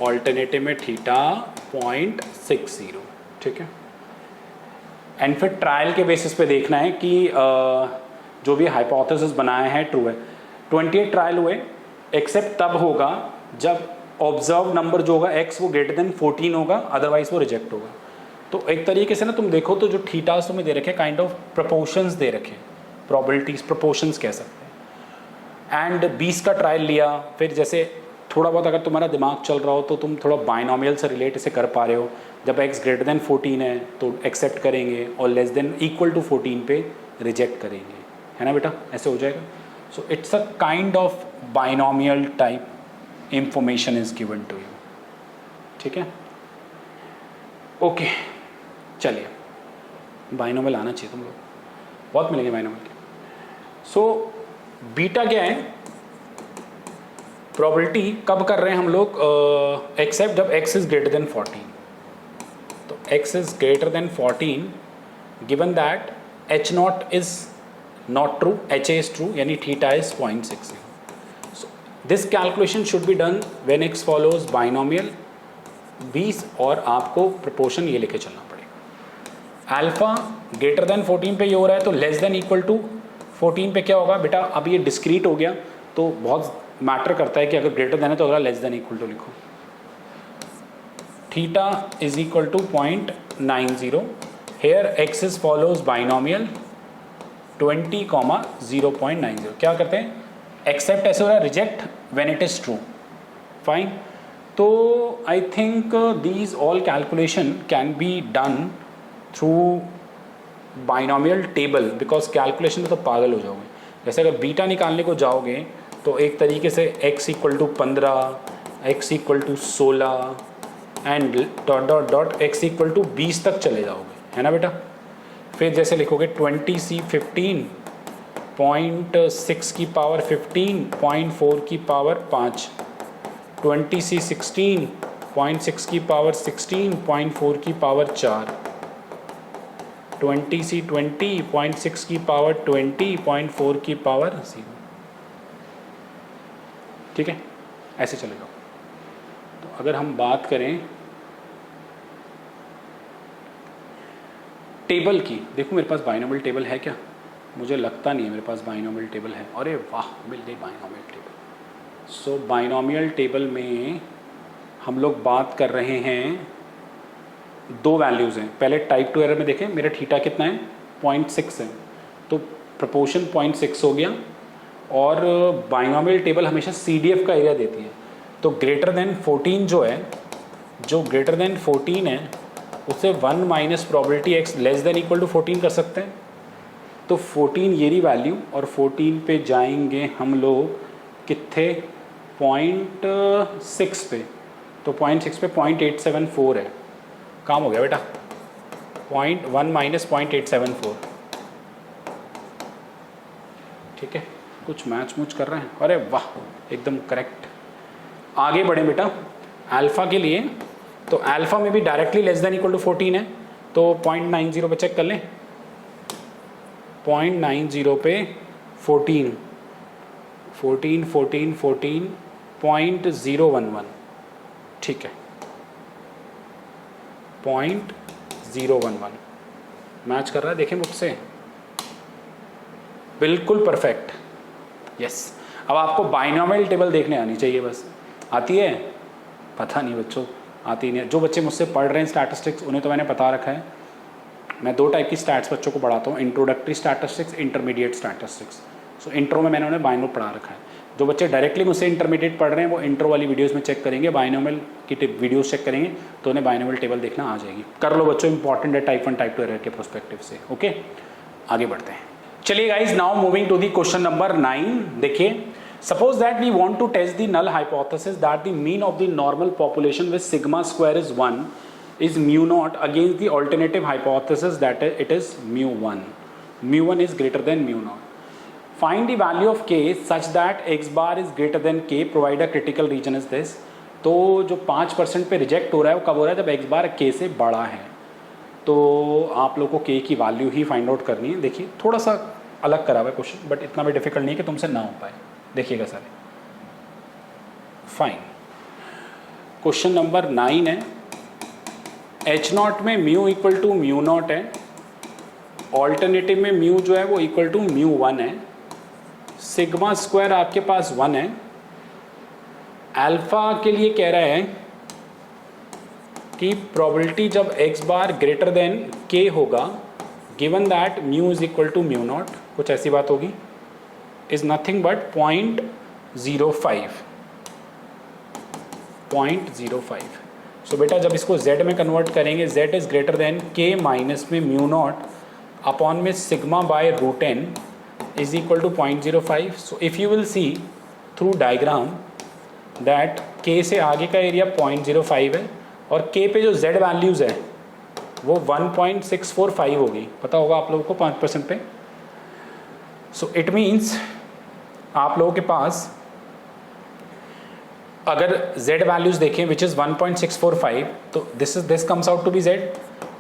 ऑल्टरनेटिव में थीटा 0.60, ठीक है। एंड फिर ट्रायल के बेसिस पे देखना है कि जो भी हाइपोथेसिस बनाया है ट्रू है। 28 ट्रायल हुए, एक्सेप्ट तब होगा जब ऑब्जर्व नंबर जो होगा एक्स वो ग्रेटर देन 14 होगा, अदरवाइज वो रिजेक्ट होगा। तो एक तरीके से ना तुम देखो तो जो थीटास तुम्हें दे रखे काइंड ऑफ प्रपोर्शंस दे रखे, प्रोबेबिलिटीज प्रपोर्शंस कह सकते हैं। एंड 20 का ट्रायल लिया, फिर जैसे थोड़ा बहुत अगर तुम्हारा दिमाग चल रहा हो तो तुम थोड़ा बाइनोमियल से रिलेट इसे कर पा रहे हो। जब x ग्रेटर देन 14 है तो एक्सेप्ट करेंगे, और लेस देन इक्वल टू 14 पे रिजेक्ट करेंगे, है ना बेटा? ऐसे हो जाएगा। So it's a kind of binomial type information is given to you, ठीक है। ओके, चलिए, बाइनोमियल आना चाहिए तुम लोग, बहुत मिलेंगे बाइनोमियल के। सो बीटा क्या है? प्रोबेबिलिटी कब कर रहे हैं हम लोग? एक्सेप्ट जब x इज ग्रेटर देन 14। तो x is greater than 14 given that h not is not true, h is true, यानी theta is 0.60। So this calculation should be done when x follows binomial 20, और आपको प्रोपोर्शन ये लेके चलना पड़ेगा। अल्फा ग्रेटर देन 14 पे ये हो रहा है, तो लेस देन इक्वल टू 14 पे क्या होगा बेटा? अब ये डिस्क्रीट हो गया तो बहुत मैटर करता है कि अगर ग्रेटर देन है तो अगर लेस देन इक्वल टू लिखो। Theta is equal to 0.90, here X is follows binomial 20, 0.90। क्या करते हैं? एक्सेप्ट ऐसे हो रहा है, reject when it is true, fine. तो I think these all calculation can be done through binomial table, because calculation में तो पागल हो जाओगे। जैसे अगर बीटा निकालने को जाओगे तो एक तरीके से x equal to 15, x equal to 16 and dot dot dot x equal to 20 तक चले जाओगे, है ना बेटा? फिर जैसे लिखोगे 20c 15, 0.6 की पावर 15, 0.4 की पावर 5, 20c 16, 0.6 की पावर 16, 0.4 की पावर 4, 20c 20, 0.6 की पावर 20, 0.4 की पावर 0, ठीक है। ऐसे चलेगा। तो अगर हम बात करें टेबल की, देखो मेरे पास बाइनोमियल टेबल है क्या? मुझे लगता नहीं है मेरे पास बाइनोमियल टेबल है। अरे वाह, मिल गई बाइनोमियल टेबल। सो बाइनोमियल टेबल में हम लोग बात कर रहे हैं, 2 वैल्यूज़ हैं। पहले टाइप 2 एरर में देखें, मेरा थीटा कितना है? 0.6 है, तो प्रोपोर्शन 0.6 हो गया। और बाइनोमियल टेबल हमेशा CDF का एरिया देती है, तो ग्रेटर देन 14 जो है, जो ग्रेटर देन 14 है उसे 1 minus probability x less than equal to 14 कर सकते हैं। तो 14 ये रही वैल्यू, और 14 पे जाएंगे हम लोग कितने? 0.6 पे, तो 0.6 पे 0.874 है। काम हो गया बेटा, 0.1 माइनस 0.874, ठीक है। कुछ मैच मूच कर रहे हैं, अरे वाह, एकदम करेक्ट। आगे बढ़े बेटा, अल्फा के लिए, तो अल्फा में भी directly less than equal to 14 है, तो 0.90 पे चेक कर लें। 0.90 पे 14, 14 14 14.011, ठीक है, 0.011 मैच कर रहा है, देखें मुझसे, बिल्कुल परफेक्ट, यस। अब आपको बाइनोमियल टेबल देखने आनी चाहिए, बस आती है, पता नहीं बच्चों, आती नहीं है। जो बच्चे मुझसे पढ़ रहे हैं स्टैटिस्टिक्स, उन्हें तो मैंने बता रखा है, मैं 2 टाइप की स्टैट्स बच्चों को पढ़ाता हूँ, इंट्रोडक्टरी स्टैटिस्टिक्स, इंटरमीडिएट स्टैटिस्टिक्स। सो इंट्रो में मैंने उन्हें बाइनोमियल पढ़ा रखा है। जो बच्चे डायरेक्टली मुझसे इंटरमीडिएट पढ़ रहे हैं वो इंट्रो वाली वीडियोस में चेक करेंगे, बाइनोमियल की वीडियोस चेक करेंगे तो उन्हें बाइनोमियल टेबल देखना आ जाएगी। कर लो बच्चों, इंपॉर्टेंट है टाइप 1 टाइप 2 एरर के प्रोस्पेक्टिव से। ओके, आगे बढ़ते हैं। चलिए guys, now moving to the question number 9। देखिए, suppose that we want to test the null hypothesis that the mean of the normal population with sigma square is 1 is mu naught against the alternative hypothesis that it is mu1. mu1 is greater than mu naught. Find the value of k such that x bar is greater than k, provide a critical region is this. तो जो 5% पे रिजेक्ट हो रहा है वो कब हो रहा है? जब x बार k से बड़ा है। तो आप लोग को k की वैल्यू ही फाइंड आउट करनी है। देखिए, थोड़ा सा अलग करा हुआ है क्वेश्चन, बट इतना भी डिफिकल्ट नहीं है कि तुमसे ना हो पाए। देखिएगा सारे, फाइन। क्वेश्चन नंबर 9 है, एच नॉट में mu equal to mu naught है, ऑल्टरनेटिव में म्यू जो है वो इक्वल टू म्यू 1 है, सिग्मा स्क्वायर आपके पास 1 है, अल्फा के लिए कह रहा है कि प्रोबेबिलिटी जब एक्स बार ग्रेटर देन के होगा, given that mu is equal to mu naught, कुछ ऐसी बात होगी, इज नथिंग बट 0.05। सो बेटा जब इसको z में कन्वर्ट करेंगे, z is greater than k minus में म्यू नॉट अपॉन में sigma by root n is equal to 0.05। So if you will see through diagram that k से आगे का एरिया 0.05 है और k पे जो z वैल्यूज़ है वो 1.645 होगी, पता होगा आप लोगों को 5% पे। सो इट मीन्स आप लोगों के पास अगर z वैल्यूज देखें विच इज़ 1.645, तो this comes out to be z।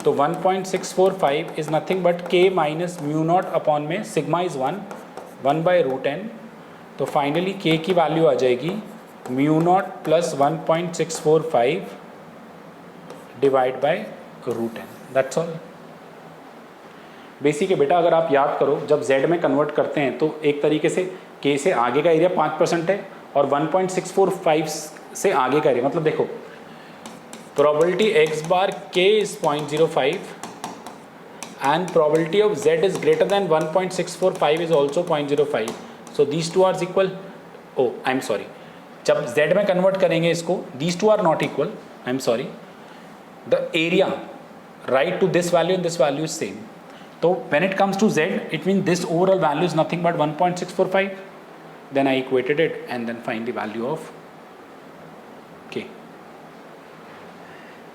तो 1.645 is nothing but k minus mu not upon में sigma is 1 by root n। तो फाइनली k की वैल्यू आ जाएगी mu not plus 1.645 divide by root n, that's all. Basic है बेटा, अगर आप याद करो जब z में कन्वर्ट करते हैं तो एक तरीके से k से आगे का एरिया 5% है और 1.645 से आगे का एरिया, मतलब देखो probability x bar k is 0.05 and probability of z is greater than 1.645 is also 0.05। So these two are equal, oh I am sorry, जब z में कन्वर्ट करेंगे इसको, these two are not equal, I am sorry, the area right to this value and this value is same. तो when it comes to z, it mean this overall value is nothing but 1.645। then I equated it and then find the value of k।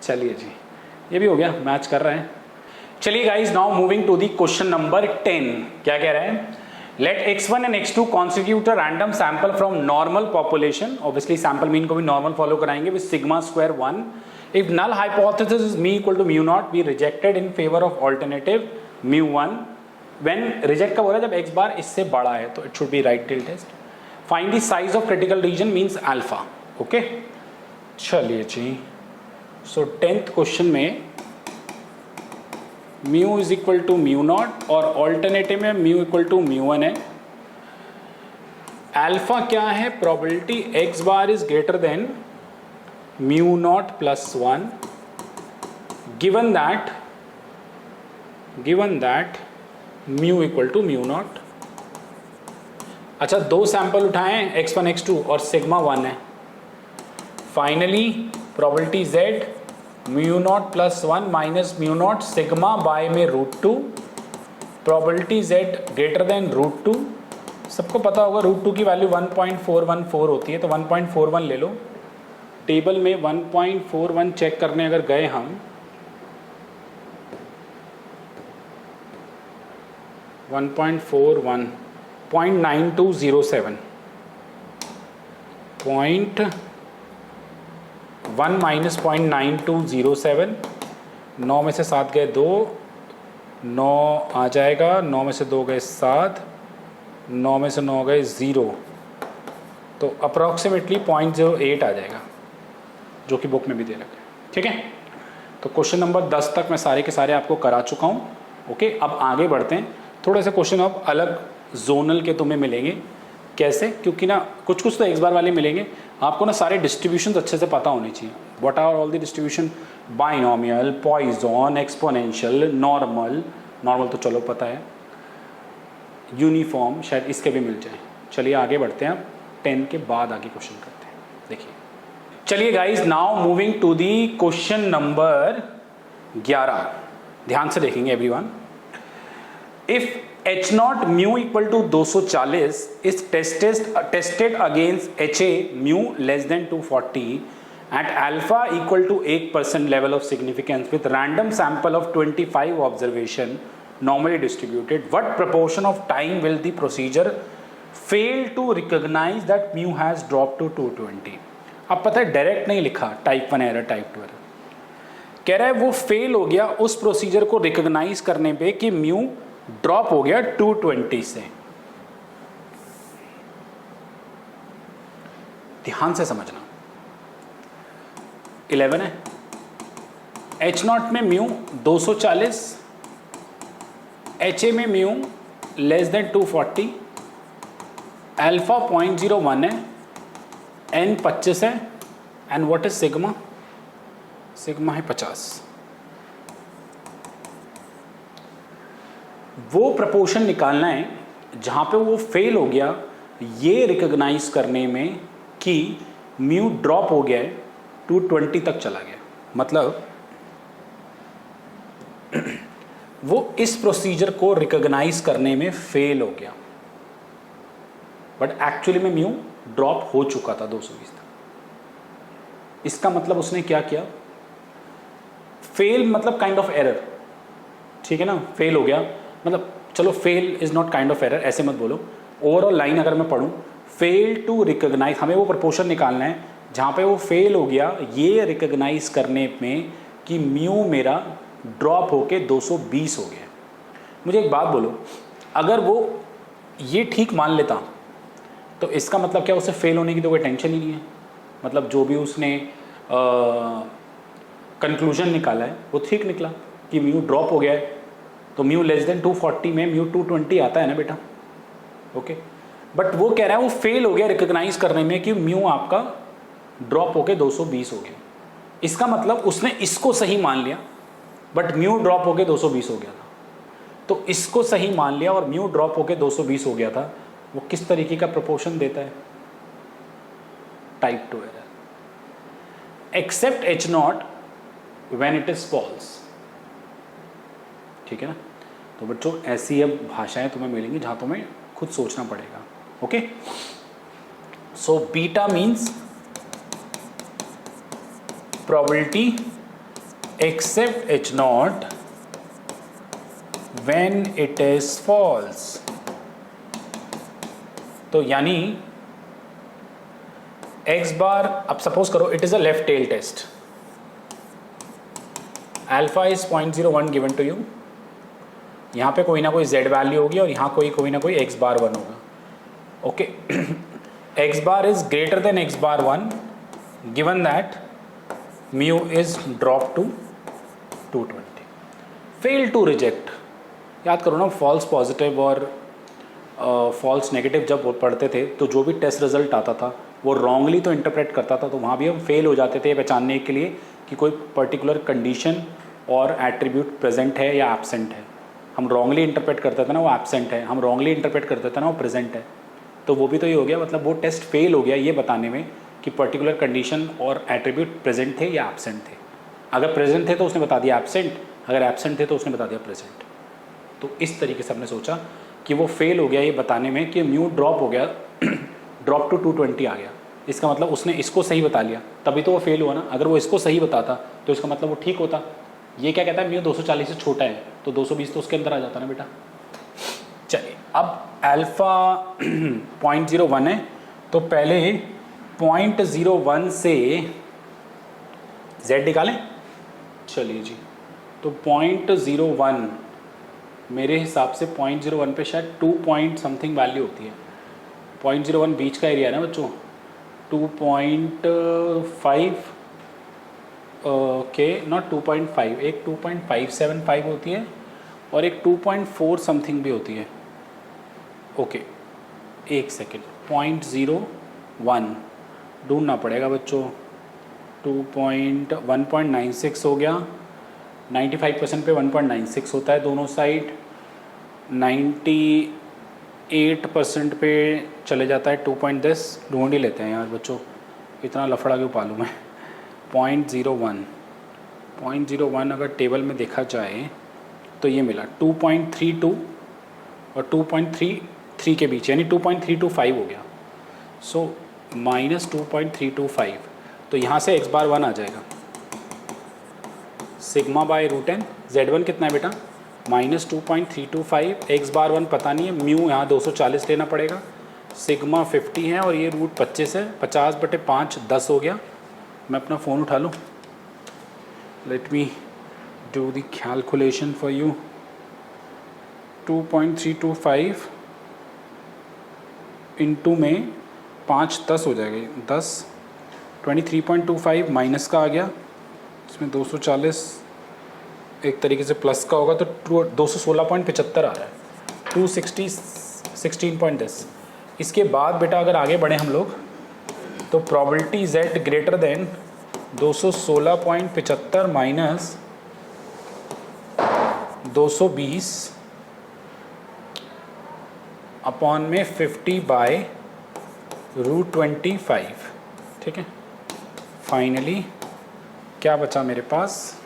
चलिए जी, ये भी हो गया, मैच कर रहे हैं। चलिए guys, now moving to the question number 10। क्या कह रहे हैं? Let x1 and x2 constitute a random sample from normal population, obviously sample mean को भी नॉर्मल फॉलो कराएंगे, with sigma square 1। If null hypothesis is mu equal to mu naught, be rejected in favour of alternative mu 1। When reject कब हो रहा है? जब x बार इससे बड़ा है, तो it should be right tail test. Find the size of critical region means alpha. Okay, चलिए जी। सो 10th क्वेश्चन में mu is equal to mu naught और ऑल्टरनेटिव में म्यू इक्वल टू म्यू 1 है। अल्फा क्या है? Probability X bar is greater than mu not plus 1, given that mu equal to mu naught. अच्छा, 2 सैंपल उठाएं, x1 x2 और सिग्मा 1 है। Finally probability z mu naught plus 1 minus mu not sigma bye में √2, प्रोबेबिलिटी z ग्रेटर देन √2। सबको पता होगा √2 की वैल्यू 1.414 होती है, तो 1.41 ले लो। टेबल में 1.41 चेक करने अगर गए हम, 1.41 0.9207, 1 माइनस 0.9207, 9 में से 7 गए 2, 9 आ जाएगा, 9 में से 2 गए 7, 9 में से 9 गए 0, तो अप्रॉक्सीमेटली 0.08 आ जाएगा, जो कि बुक में भी दे रखा है। ठीक है, तो क्वेश्चन नंबर 10 तक मैं सारे के सारे आपको करा चुका हूँ। ओके, अब आगे बढ़ते हैं। थोड़े से क्वेश्चन अब अलग जोनल के तुम्हें मिलेंगे। कैसे? क्योंकि ना कुछ कुछ तो एक्स बार वाले मिलेंगे, आपको ना सारे डिस्ट्रीब्यूशन अच्छे से पता होने चाहिए। What are all the distribution? Binomial, Poisson, exponential, normal. Normal तो चलो पता है, यूनिफॉर्म शायद इसके भी मिल जाए। चलिए आगे बढ़ते हैं, 10 के बाद आगे क्वेश्चन करते हैं। देखिए, चलिए guys, now moving to the question number 11। ध्यान से देखेंगे everyone. If H naught mu equal to 240 is tested against HA mu less than 240 at alpha equal to 1% level of significance with random sample of 25 observation normally distributed, what proportion of time will the procedure fail to recognize that mu has dropped to 220? अब पता है डायरेक्ट नहीं लिखा टाइप 1 एरर टाइप 2 एरर, कह रहा है वो फेल हो गया उस प्रोसीजर को रिकॉग्नाइज करने पे कि म्यू ड्रॉप हो गया 220 से। ध्यान से समझना, 11 है, H नॉट में म्यू 240, HA में म्यू लेस देन 240, अल्फा 0.01 है, N 25 है, and what is sigma? Sigma है 50। वो प्रपोर्शन निकालना है जहां पे वो फेल हो गया ये रिकॉग्नाइज करने में कि म्यू ड्रॉप हो गया है, 220 तक चला गया। मतलब वो इस प्रोसीजर को रिकॉग्नाइज करने में फेल हो गया, बट एक्चुअली में म्यू ड्रॉप हो चुका था 220 तक। इसका मतलब उसने क्या किया? फेल मतलब काइंड ऑफ एरर, ठीक है ना? फेल हो गया मतलब, चलो fail is not kind of error, ऐसे मत बोलो। ओवरऑल लाइन अगर मैं पढ़ूं, फेल टू रिकॉग्नाइज, हमें वो प्रपोर्शन निकालना है जहां पे वो फेल हो गया ये रिकॉग्नाइज करने में कि म्यू मेरा ड्रॉप होके 220 हो गया। मुझे एक बात बोलो, अगर वो ये ठीक मान लेता तो इसका मतलब क्या उसे फेल होने की तो कोई टेंशन ही नहीं है। मतलब जो भी उसने कंक्लूजन निकाला है वो ठीक निकला कि म्यू ड्रॉप हो गया है, तो म्यू लेस देन 240 में म्यू 220 आता है ना बेटा। ओके, बट वो कह रहा है वो फेल हो गया रिकॉग्नाइज करने में कि म्यू आपका ड्रॉप होके 220 हो गया। इसका मतलब उसने इसको सही मान लिया बट म्यू ड्रॉप होके 220 हो गया था। तो इसको सही मान लिया और म्यू ड्रॉप होके 220 हो गया था, वो किस तरीके का प्रोपोर्शन देता है? Type 2 error. Accept H naught when it is false. ठीक है ना? तो बच्चों ऐसी अब भाषाएं तुम्हें मिलेंगी जहां तुम्हें खुद सोचना पड़ेगा। Okay, so beta means probability accept H naught when it is false. तो यानी x बार, अब सपोज करो it is a left tail test, alpha is 0.01 given to you, यहाँ पे कोई ना कोई z वैल्यू होगी और यहाँ कोई ना कोई x बार 1 होगा। Okay, x bar is greater than x bar 1 given that mu is drop to 220। Fail to reject, याद करो ना, फॉल्स पॉजिटिव और फॉल्स नेगेटिव जब पढ़ते थे तो जो भी टेस्ट रिजल्ट आता था वो रॉन्गली तो इंटरप्रेट करता था, तो वहाँ भी हम फेल हो जाते थे पहचानने के लिए कि कोई पर्टिकुलर कंडीशन और एट्रीब्यूट प्रेजेंट है या एब्सेंट है। हम रॉन्गली इंटरप्रेट करते थे ना वो एब्सेंट है, हम रॉन्गली इंटरप्रेट करते थे ना वो प्रेजेंट है, तो वो भी तो ये हो गया। मतलब वो टेस्ट फेल हो गया ये बताने में कि पर्टिकुलर कंडीशन और एट्रीब्यूट प्रेजेंट थे या एब्सेंट थे। अगर प्रेजेंट थे तो उसने बता दिया एब्सेंट, अगर एब्सेंट थे तो उसने बता दिया प्रेजेंट। तो इस तरीके से हमने सोचा कि वो फेल हो गया ये बताने में कि म्यू ड्रॉप हो गया, ड्रॉप टू 220 आ गया। इसका मतलब उसने इसको सही बता लिया, तभी तो वो फेल हुआ ना। अगर वो इसको सही बताता तो इसका मतलब वो ठीक होता। ये क्या कहता है, म्यू 240 से छोटा है तो 220 तो उसके अंदर आ जाता ना बेटा। चलिए, अब अल्फा 0.01 है तो पहले 0.01 से z निकालें। चलिए जी, तो 0.01 मेरे हिसाब से 0.01 पे शायद 2 पॉइंट समथिंग वैल्यू होती है। 0.01 बीच का एरिया है ना बच्चों, 2.5 ओके, नॉट 2.5, एक 2.575 होती है और एक 2.4 समथिंग भी होती है। ओके एक सेकेंड, 0.01 ढूंढना पड़ेगा बच्चों। 1.96 हो गया, 95% पे 1.96 होता है दोनों साइड, 98% पे चले जाता है 2.10। ढूंढ ही लेते हैं यार बच्चों, इतना लफड़ा क्यों पालूँ मैं। 0.01 अगर टेबल में देखा जाए तो ये मिला 2.32 और 2.33 के बीच, यानी 2.325 हो गया। सो -2.325, तो यहाँ से x बार 1 आ जाएगा। सिग्मा बाय √n, z1 कितना है बेटा -2.325, x बार 1 पता नहीं है, म्यू यहाँ 240 लेना पड़ेगा, सिग्मा 50 है और ये √25 है, 50/5 10 हो गया। मैं अपना फ़ोन उठा लूँ, let me do the calculation for you. 2.325 into में 5 10 हो जाएगा, 10 23.25 माइनस का आ गया, इसमें 240 एक तरीके से प्लस का होगा तो 216.75 आ रहा है, 216.10। इसके बाद बेटा अगर आगे बढ़े हम लोग तो probability z greater then 216.75 minus 220 upon में 50/√25, ठीक है। फाइनली क्या बचा मेरे पास,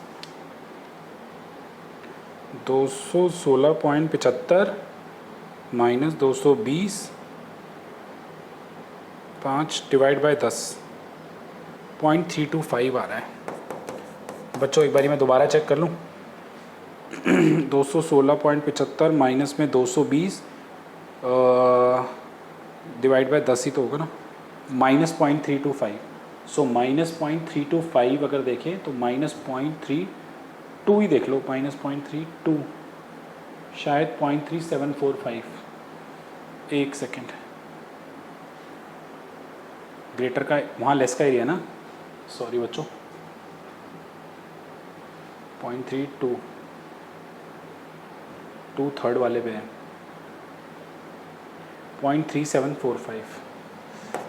216.75 माइनस 220, 5 डिवाइड बाय 10, 0.325 आ रहा है। बच्चों एक बारी मैं दोबारा चेक कर लूँ। 216.75 माइनस में 220 डिवाइड बाय 10 ही तो होगा ना, -0.325। सो -0.325 अगर देखें तो -0.32 ही देख लो, -0.32 शायद 0.3745। एक सेकेंड, ग्रेटर का वहाँ लेस का एरिया ना, सॉरी बच्चों, 0.32 2 थर्ड वाले पे है 0.3745,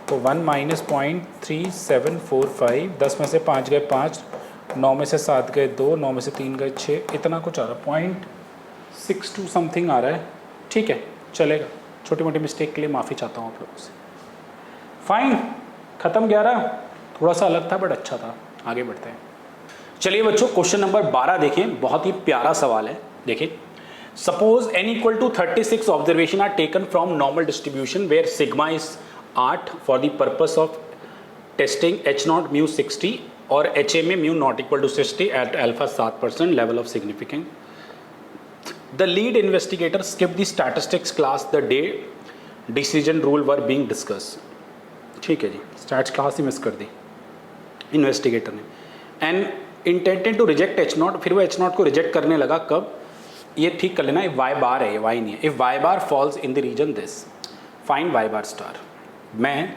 तो 1 माइनस 0.3745, 10 में से 5 गए 5, 9 में से 7 गए 2, 9 में से 3 गए 6, इतना कुछ आ रहा है, 0.62 समथिंग आ रहा है। ठीक है चलेगा, छोटी मोटी मिस्टेक के लिए माफ़ी चाहता हूँ आप लोगों से। फाइन, ख़त्म 11, थोड़ा सा अलग था बट अच्छा था। आगे बढ़ते हैं। चलिए बच्चों क्वेश्चन नंबर 12 देखें, बहुत ही प्यारा सवाल है। देखिए, suppose n equal to 36 observation are taken from normal distribution where sigma is 8 for the purpose of testing H0 mu 60 और HA में mu not equal to 60 at alpha 7% level of significant. The lead investigator skip the statistics class the day decision rule were being discuss. ठीक है जी, स्टैट्स क्लास ही मिस कर दी इन्वेस्टिगेटर ने। And intended to reject H0, फिर वो H0 को रिजेक्ट करने लगा। कब, ये ठीक कर लेना, वाई बार है, ये वाई नहीं है। If Y bar falls in the region this, find Y bar star. मैं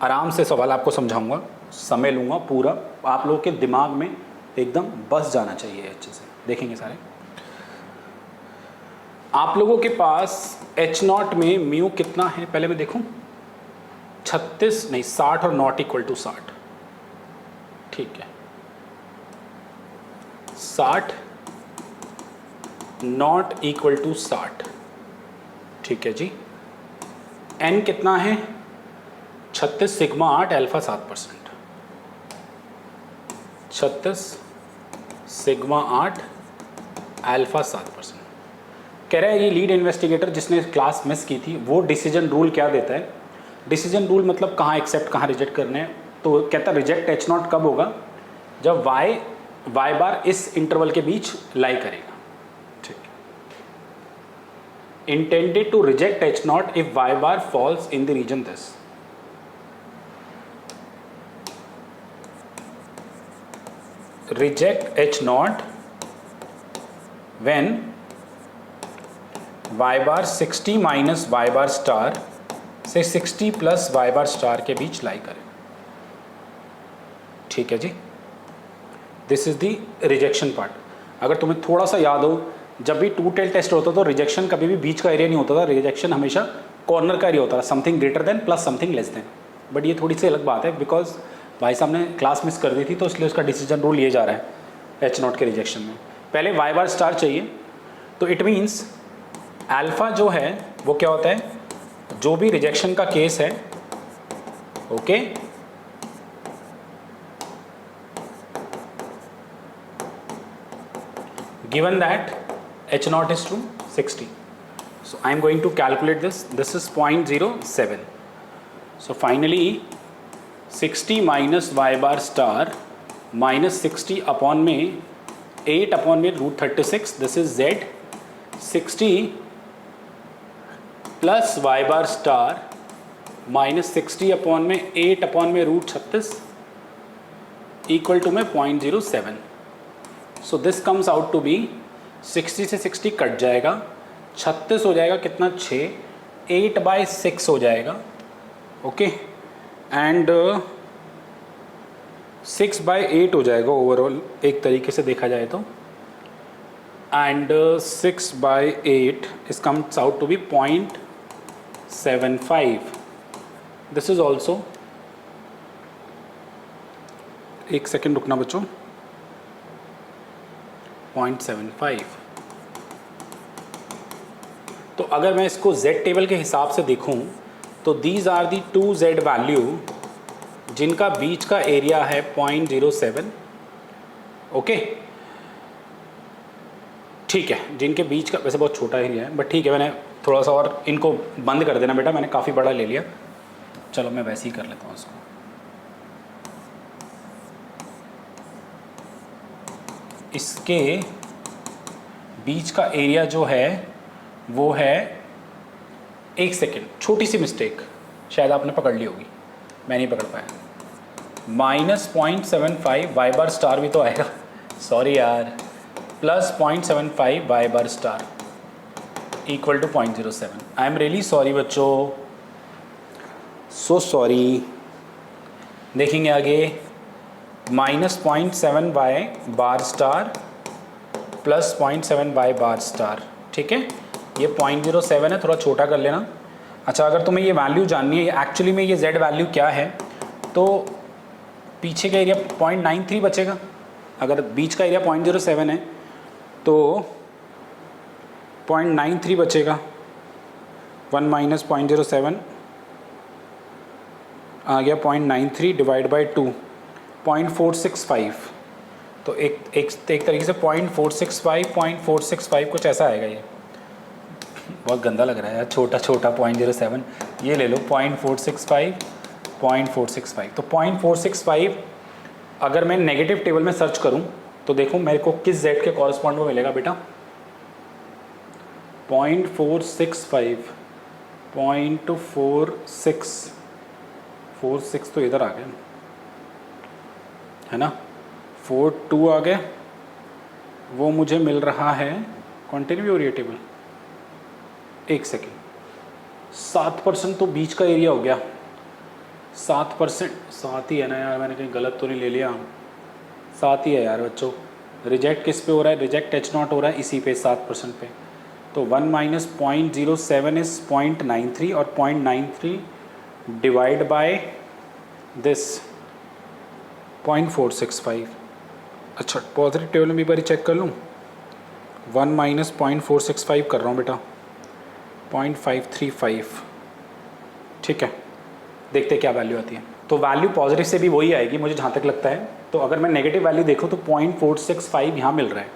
आराम से सवाल आपको समझाऊंगा, समय लूँगा पूरा, आप लोगों के दिमाग में एकदम बस जाना चाहिए अच्छे से। देखेंगे सारे, आप लोगों के पास H0 में म्यू कितना है पहले मैं देखूं, 36 नहीं 60 और नॉट इक्वल टू 60। ठीक है, 60 नॉट इक्वल टू 60। ठीक है जी। n कितना है, 36 सिग्मा 8 अल्फा 7%, 36 सिग्मा 8 अल्फा 7%। कह रहा है ये लीड इन्वेस्टिगेटर जिसने क्लास मिस की थी वो डिसीजन रूल क्या देता है। डिसीजन रूल मतलब कहाँ एक्सेप्ट कहाँ रिजेक्ट करने हैं। तो कहता है रिजेक्ट H0 कब होगा, जब y बार इस इंटरवल के बीच लाई करेगा। ठीक, intended to reject H0 if y bar falls in the region this. Reject H0 when y bar 60 minus y bar star से 60 प्लस y बार स्टार के बीच लाई करें। ठीक है जी, this is the rejection part. अगर तुम्हें थोड़ा सा याद हो, जब भी टू टेल टेस्ट होता तो रिजेक्शन कभी भी बीच का एरिया नहीं होता था, रिजेक्शन हमेशा कॉर्नर का एरिया होता था, something greater than plus something less than. But ये थोड़ी सी अलग बात है, बिकॉज भाई साहब ने क्लास मिस कर दी थी, तो इसलिए उसका डिसीजन रूल ये जा रहा है एच नॉट के रिजेक्शन में। पहले वाई बार स्टार चाहिए, तो इट मीन्स अल्फा जो है वो क्या होता है, जो भी रिजेक्शन का केस है, okay, given that h naught is to 60, so I am going to calculate this is 0.07, so finally 60 minus y bar star minus 60 upon में 8 upon में √36, this is z, 60 plus y bar star minus 60 upon में 8 upon में √36 equal to में 0.07। So this comes out to be 60 से 60 कट जाएगा, 36 हो जाएगा, कितना 6, 8/6 हो जाएगा, ओके, एंड 6/8 हो जाएगा ओवरऑल एक तरीके से देखा जाए तो, and 6/8 is comes out to be 0.75। This is also, एक सेकेंड रुकना बच्चों, 0.75। तो अगर मैं इसको z टेबल के हिसाब से देखूं तो these are the 2z value जिनका बीच का एरिया है 0.07, ओके, ठीक है, जिनके बीच का, वैसे बहुत छोटा एरिया है बट ठीक है, मैंने थोड़ा सा और इनको बंद कर देना बेटा, मैंने काफ़ी बड़ा ले लिया, चलो मैं वैसे ही कर लेता हूँ इसको। इसके बीच का एरिया जो है वो है, एक सेकेंड, छोटी सी मिस्टेक शायद आपने पकड़ ली होगी, मैं नहीं पकड़ पाया, -0.75 वाई बार स्टार भी तो आएगा, सॉरी यार, plus 0.75 Y bar star equal to 0.07। I am really sorry बच्चों, सो सॉरी। देखेंगे आगे, -0.7 Y bar star plus 0.7 Y bar star, ठीक है, ये 0.07 है, थोड़ा छोटा कर लेना। अच्छा, अगर तुम्हें ये वैल्यू जाननी है एक्चुअली में ये z वैल्यू क्या है, तो पीछे का एरिया 0.93 बचेगा, अगर बीच का एरिया 0.07 है तो 0.93 बचेगा, 1 माइनस 0.07 आ गया 0.93 डिवाइड बाई 2, 0.465, तो एक तरीके से 0.465 कुछ ऐसा आएगा। ये बहुत गंदा लग रहा है यार, छोटा छोटा 0.07, ये ले लो 0.465 तो 0.465 अगर मैं नेगेटिव टेबल में सर्च करूं तो देखो मेरे को किस z के कॉरस्पॉन्ड में मिलेगा बेटा, 0.465, 0.46 तो इधर आ गया है ना, 42 आ गया, वो मुझे मिल रहा है, कंटिन्यू हो रही है टेबल, एक सेकेंड, 7% तो बीच का एरिया हो गया, 7%, 7 ही है ना यार, मैंने कहीं गलत तो नहीं ले लिया, 7 ही है यार बच्चों। रिजेक्ट किस पे हो रहा है, रिजेक्ट h नॉट हो रहा है इसी पे 7% पे, तो 1 माइनस 0.07 इज 0.93 और 0.93 डिवाइड बाय दिस 0.465। अच्छा, पॉजिटिव टेबल में भी बारी चेक कर लूँ, 1 माइनस 0.465 कर रहा हूँ बेटा, 0.535, ठीक है, देखते क्या वैल्यू आती है। तो वैल्यू पॉजिटिव से भी वही आएगी मुझे जहाँ तक लगता है। तो अगर मैं नेगेटिव वैल्यू देखूँ तो 0.465 यहाँ मिल रहा है,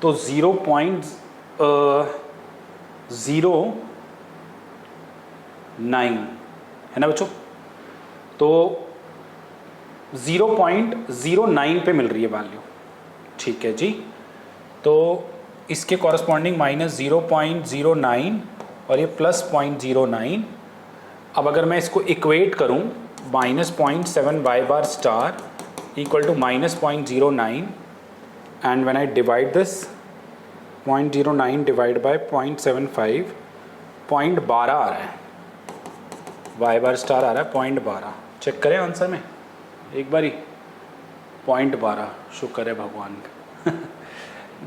तो 0.09 है ना बच्चों, तो 0.09 पे मिल रही है वैल्यू, ठीक है जी। तो इसके कॉरस्पॉन्डिंग -0.09 और ये प्लस 0.09। अब अगर मैं इसको इक्वेट करूं, -0.7 Y bar star equal to -0.09 and when I divide this 0.09 divide by 0.75, 0.12 आ रहा है, वाई बार स्टार आ रहा है 0.12। चेक करें आंसर में एक बारी, 0.12, शुक्र है भगवान का।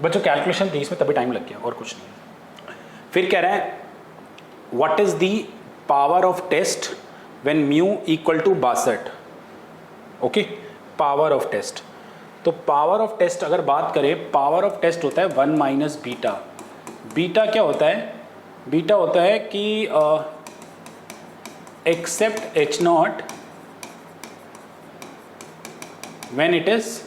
बच्चों कैलकुलेशन थी इसमें तभी टाइम लग गया और कुछ नहीं। फिर कह रहे हैं what is the power of test when mu equal to 62। Okay, power of test. तो पावर ऑफ टेस्ट अगर बात करें, पावर ऑफ टेस्ट होता है 1 माइनस बीटा। बीटा क्या होता है? बीटा होता है कि accept H not when it is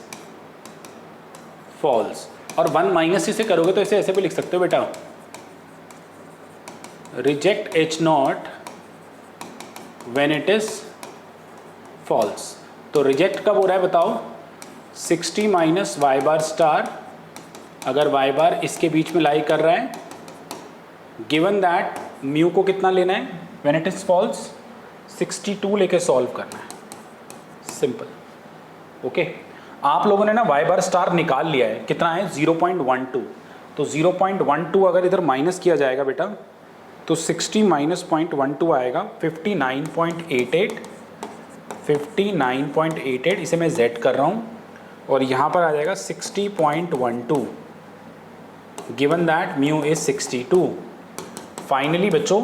false. और 1 माइनस इसे करोगे तो इसे ऐसे भी लिख सकते हो बेटा, reject H not when it is false. तो रिजेक्ट कब हो रहा है बताओ? 60 माइनस वाई बार स्टार, अगर वाई बार इसके बीच में लाई कर रहा है, गिवन दैट म्यू को कितना लेना है व्हेन इट इज फॉल्स? 62 लेके सॉल्व करना है, सिंपल। ओके, आप लोगों ने ना वाई बार स्टार निकाल लिया है, कितना है? 0.12। तो 0.12 अगर इधर माइनस किया जाएगा बेटा तो 60 माइनस 0.12 आएगा 59.88। 59.88 इसे मैं z कर रहा हूँ और यहाँ पर आ जाएगा 60.12 given that mu is 62। Finally बच्चों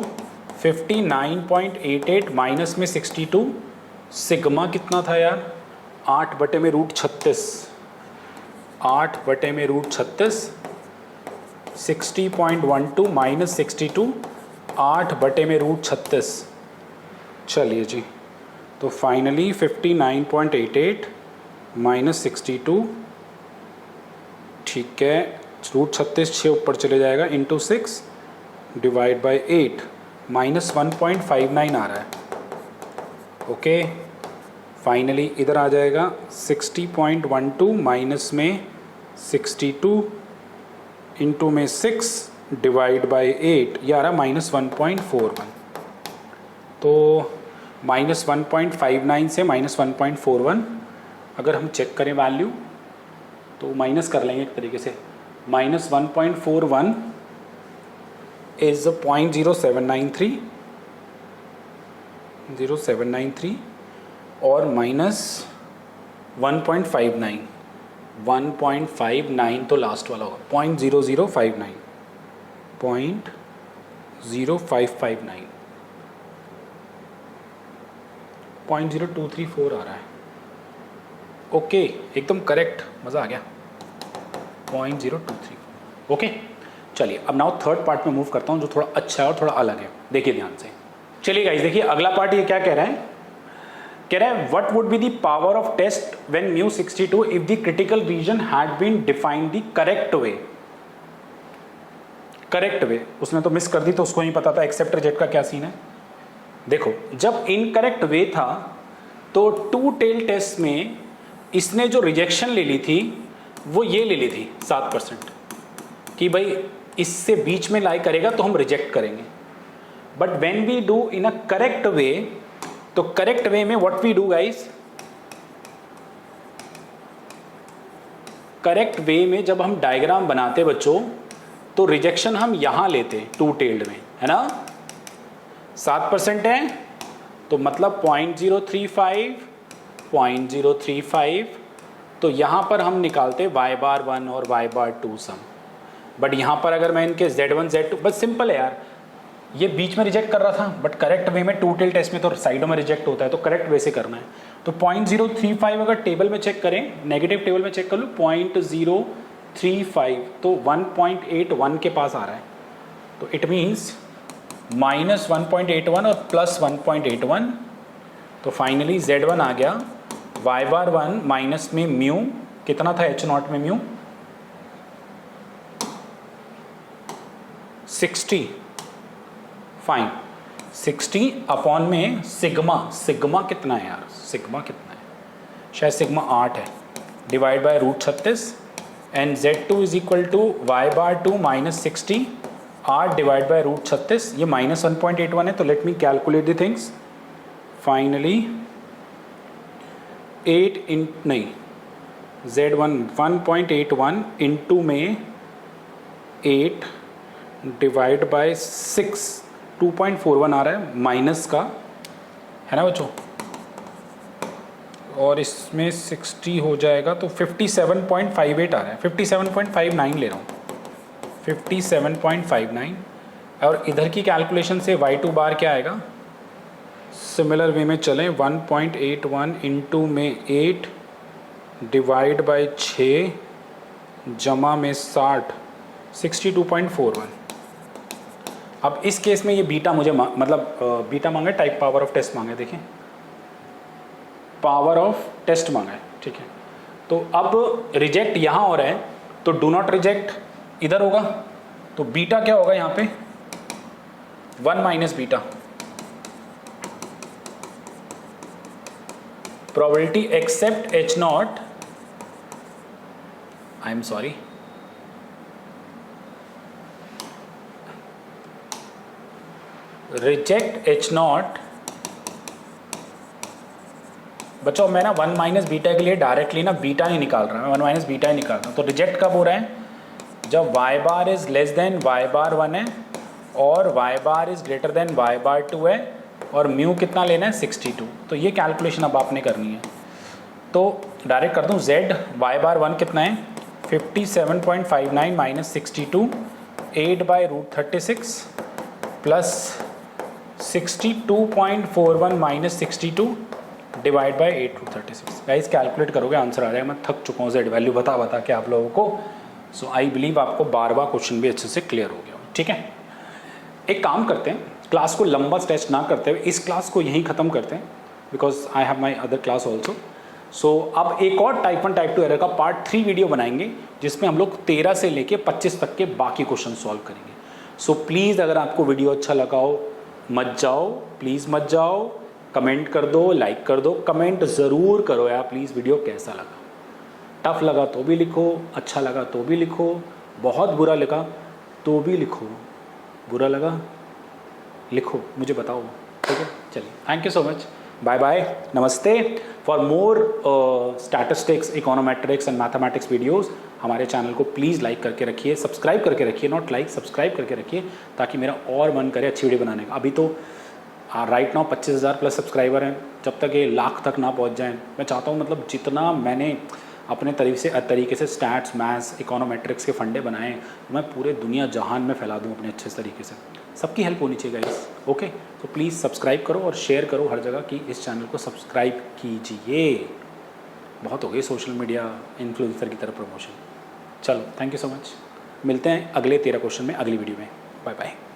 59.88 माइनस में 62, सिग्मा कितना था यार? 8/√36। 8/√36। 60.12 माइनस 62, 8/√36। चलिए जी, तो फाइनली 59.88 माइनस 62, ठीक है, √36 6 ऊपर चले जाएगा, इंटू 6 डिवाइड बाई 8, माइनस 1.59 आ रहा है। ओके, फाइनली इधर आ जाएगा 60.12 माइनस में 62 इंटू में 6 डिवाइड बाई 8, ये आ रहा माइनस 1.41। तो माइनस 1.59 से माइनस 1.41 अगर हम चेक करें वैल्यू तो माइनस कर लेंगे एक तरीके से। माइनस 1.41 इज 0.0793 और माइनस 1.59 तो लास्ट वाला होगा 0.0059, 0.0559, 0.0234 आ रहा है। ओके, एकदम करेक्ट, मज़ा आ गया, 0.0234। ओके, चलिए अब नाउ थर्ड पार्ट में मूव करता हूँ जो थोड़ा अच्छा है और थोड़ा अलग है। देखिए ध्यान से, चलिए गाइस देखिए अगला पार्ट ये क्या कह रहा है? कह रहा है what would be the power of test when mu 62 if the critical region had been defined the correct way. Correct way उसने तो मिस कर दी, तो उसको नहीं पता था एक्सेप्ट रिजेक्ट का क्या सीन है। देखो, जब इनकरेक्ट वे था तो टू टेल टेस्ट में इसने जो रिजेक्शन ले ली थी वो ये ले ली थी 7% कि भाई इससे बीच में लाई करेगा तो हम रिजेक्ट करेंगे। But when we do in a correct way, तो करेक्ट वे में what we do guys, correct way में जब हम डायग्राम बनाते बच्चों तो रिजेक्शन हम यहां लेते टू टेल्ड में, है ना? 7% है तो मतलब 0.035 तो यहां पर हम निकालते y⁴1 और y⁴2 सम। बट यहां पर अगर मैं इनके z1 z2, बस सिंपल है यार, ये बीच में रिजेक्ट कर रहा था बट करेक्ट वे में टू टेल टेस्ट में तो साइडों में रिजेक्ट होता है, तो करेक्ट वे से करना है। तो 0.035 अगर टेबल में चेक करें, नेगेटिव टेबल में चेक कर लो 0.035 तो 1.81 के पास आ रहा है। तो इट मीन्स माइनस 1.81 और प्लस 1.81, तो फाइनली z1 आ गया y⁴1 माइनस में म्यू, कितना था h0 में म्यू? 60। फाइन, 60 अपॉन में सिग्मा, सिग्मा कितना है यार? सिग्मा कितना है? शायद सिग्मा 8 है, divide by √36 and z2 is equal to y⁴2 minus 60, 8 divide by √36, ये माइनस 1.81 है। तो let me calculate the things. Finally 8 in नहीं z1 1.81 इंटू में 8 डिवाइड बाय 6, 2.41 आ रहा है माइनस का, है ना बच्चों? और इसमें 60 हो जाएगा तो 57.58 आ रहा है, 57.59 ले रहा हूँ, 57.59। और इधर की कैलकुलेशन से y2 बार क्या आएगा, सिमिलर वे में चलें, 1.81 इंटू में 8 डिवाइड बाई 6 जमा में 60, 62.41। अब इस केस में ये बीटा मुझे मतलब बीटा मांगा है, टाइप पावर ऑफ टेस्ट मांगा है, देखें पावर ऑफ टेस्ट मांगा है, ठीक है। तो अब रिजेक्ट यहाँ हो रहा है तो डू नॉट रिजेक्ट इधर होगा, तो बीटा क्या होगा यहाँ पे 1 minus beta, probability accept H naught, I am sorry, reject H naught. बच्चों मैं ना 1 माइनस बीटा के लिए डायरेक्टली ना बीटा नहीं निकाल रहा, मैं 1 माइनस बीटा ही निकाल रहा हूँ। तो रिजेक्ट कब हो रहा है, जब y bar is less than y बार 1 है और y bar is greater then y बार 2 है और म्यू कितना लेना है 62। तो ये कैलकुलेशन अब आपने करनी है, तो डायरेक्ट कर दूँ z y बार 1 कितना है 57.59 minus 62, 8/√36 plus 62.41 minus 62 divide by 8/√36। Guys calculate करोगे आंसर आ जाएगा। मैं थक चुका हूँ जेड वैल्यू बता के आप लोगों को। सो आई बिलीव आपको बार क्वेश्चन भी अच्छे से क्लियर हो गया, ठीक है। एक काम करते हैं, क्लास को लंबा स्ट्रेच ना करते हुए इस क्लास को यहीं ख़त्म करते हैं, because I have my other class also. सो अब एक और टाइप 1 टाइप 2 एरर का पार्ट 3 वीडियो बनाएंगे जिसमें हम लोग 13 से लेके 25 तक के बाकी क्वेश्चन सॉल्व करेंगे। सो प्लीज़ अगर आपको वीडियो अच्छा लगा हो मत जाओ, प्लीज़ मत जाओ, कमेंट कर दो, लाइक कर दो, कमेंट ज़रूर करो यार प्लीज़, वीडियो कैसा लगा। टफ लगा तो भी लिखो, अच्छा लगा तो भी लिखो, बहुत बुरा लगा तो भी लिखो, बुरा लगा लिखो, मुझे बताओ, ठीक है। चलिए, thank you so much, bye bye, नमस्ते। For more statistics, econometrics and mathematics videos हमारे चैनल को प्लीज़ लाइक करके रखिए, सब्सक्राइब करके रखिए, नॉट लाइक सब्सक्राइब करके रखिए, ताकि मेरा और मन करे अच्छी वीडियो बनाने का। अभी तो राइट नाउ 25,000 प्लस सब्सक्राइबर हैं, जब तक ये लाख तक ना पहुंच जाएं, मैं चाहता हूँ मतलब जितना मैंने अपने तरीके से स्टैट्स, मैथ्स, इकोनोमेट्रिक्स के फंडे बनाए मैं पूरे दुनिया जहान में फैला दूँ अपने अच्छे तरीके से। सबकी हेल्प होनी चाहिए गाइस, ओके। तो प्लीज़ सब्सक्राइब करो और शेयर करो हर जगह कि इस चैनल को सब्सक्राइब कीजिए। बहुत हो गई सोशल मीडिया इन्फ्लुएंसर की तरफ प्रमोशन। चलो, थैंक यू सो मच, मिलते हैं अगले 13 क्वेश्चन में अगली वीडियो में। Bye bye.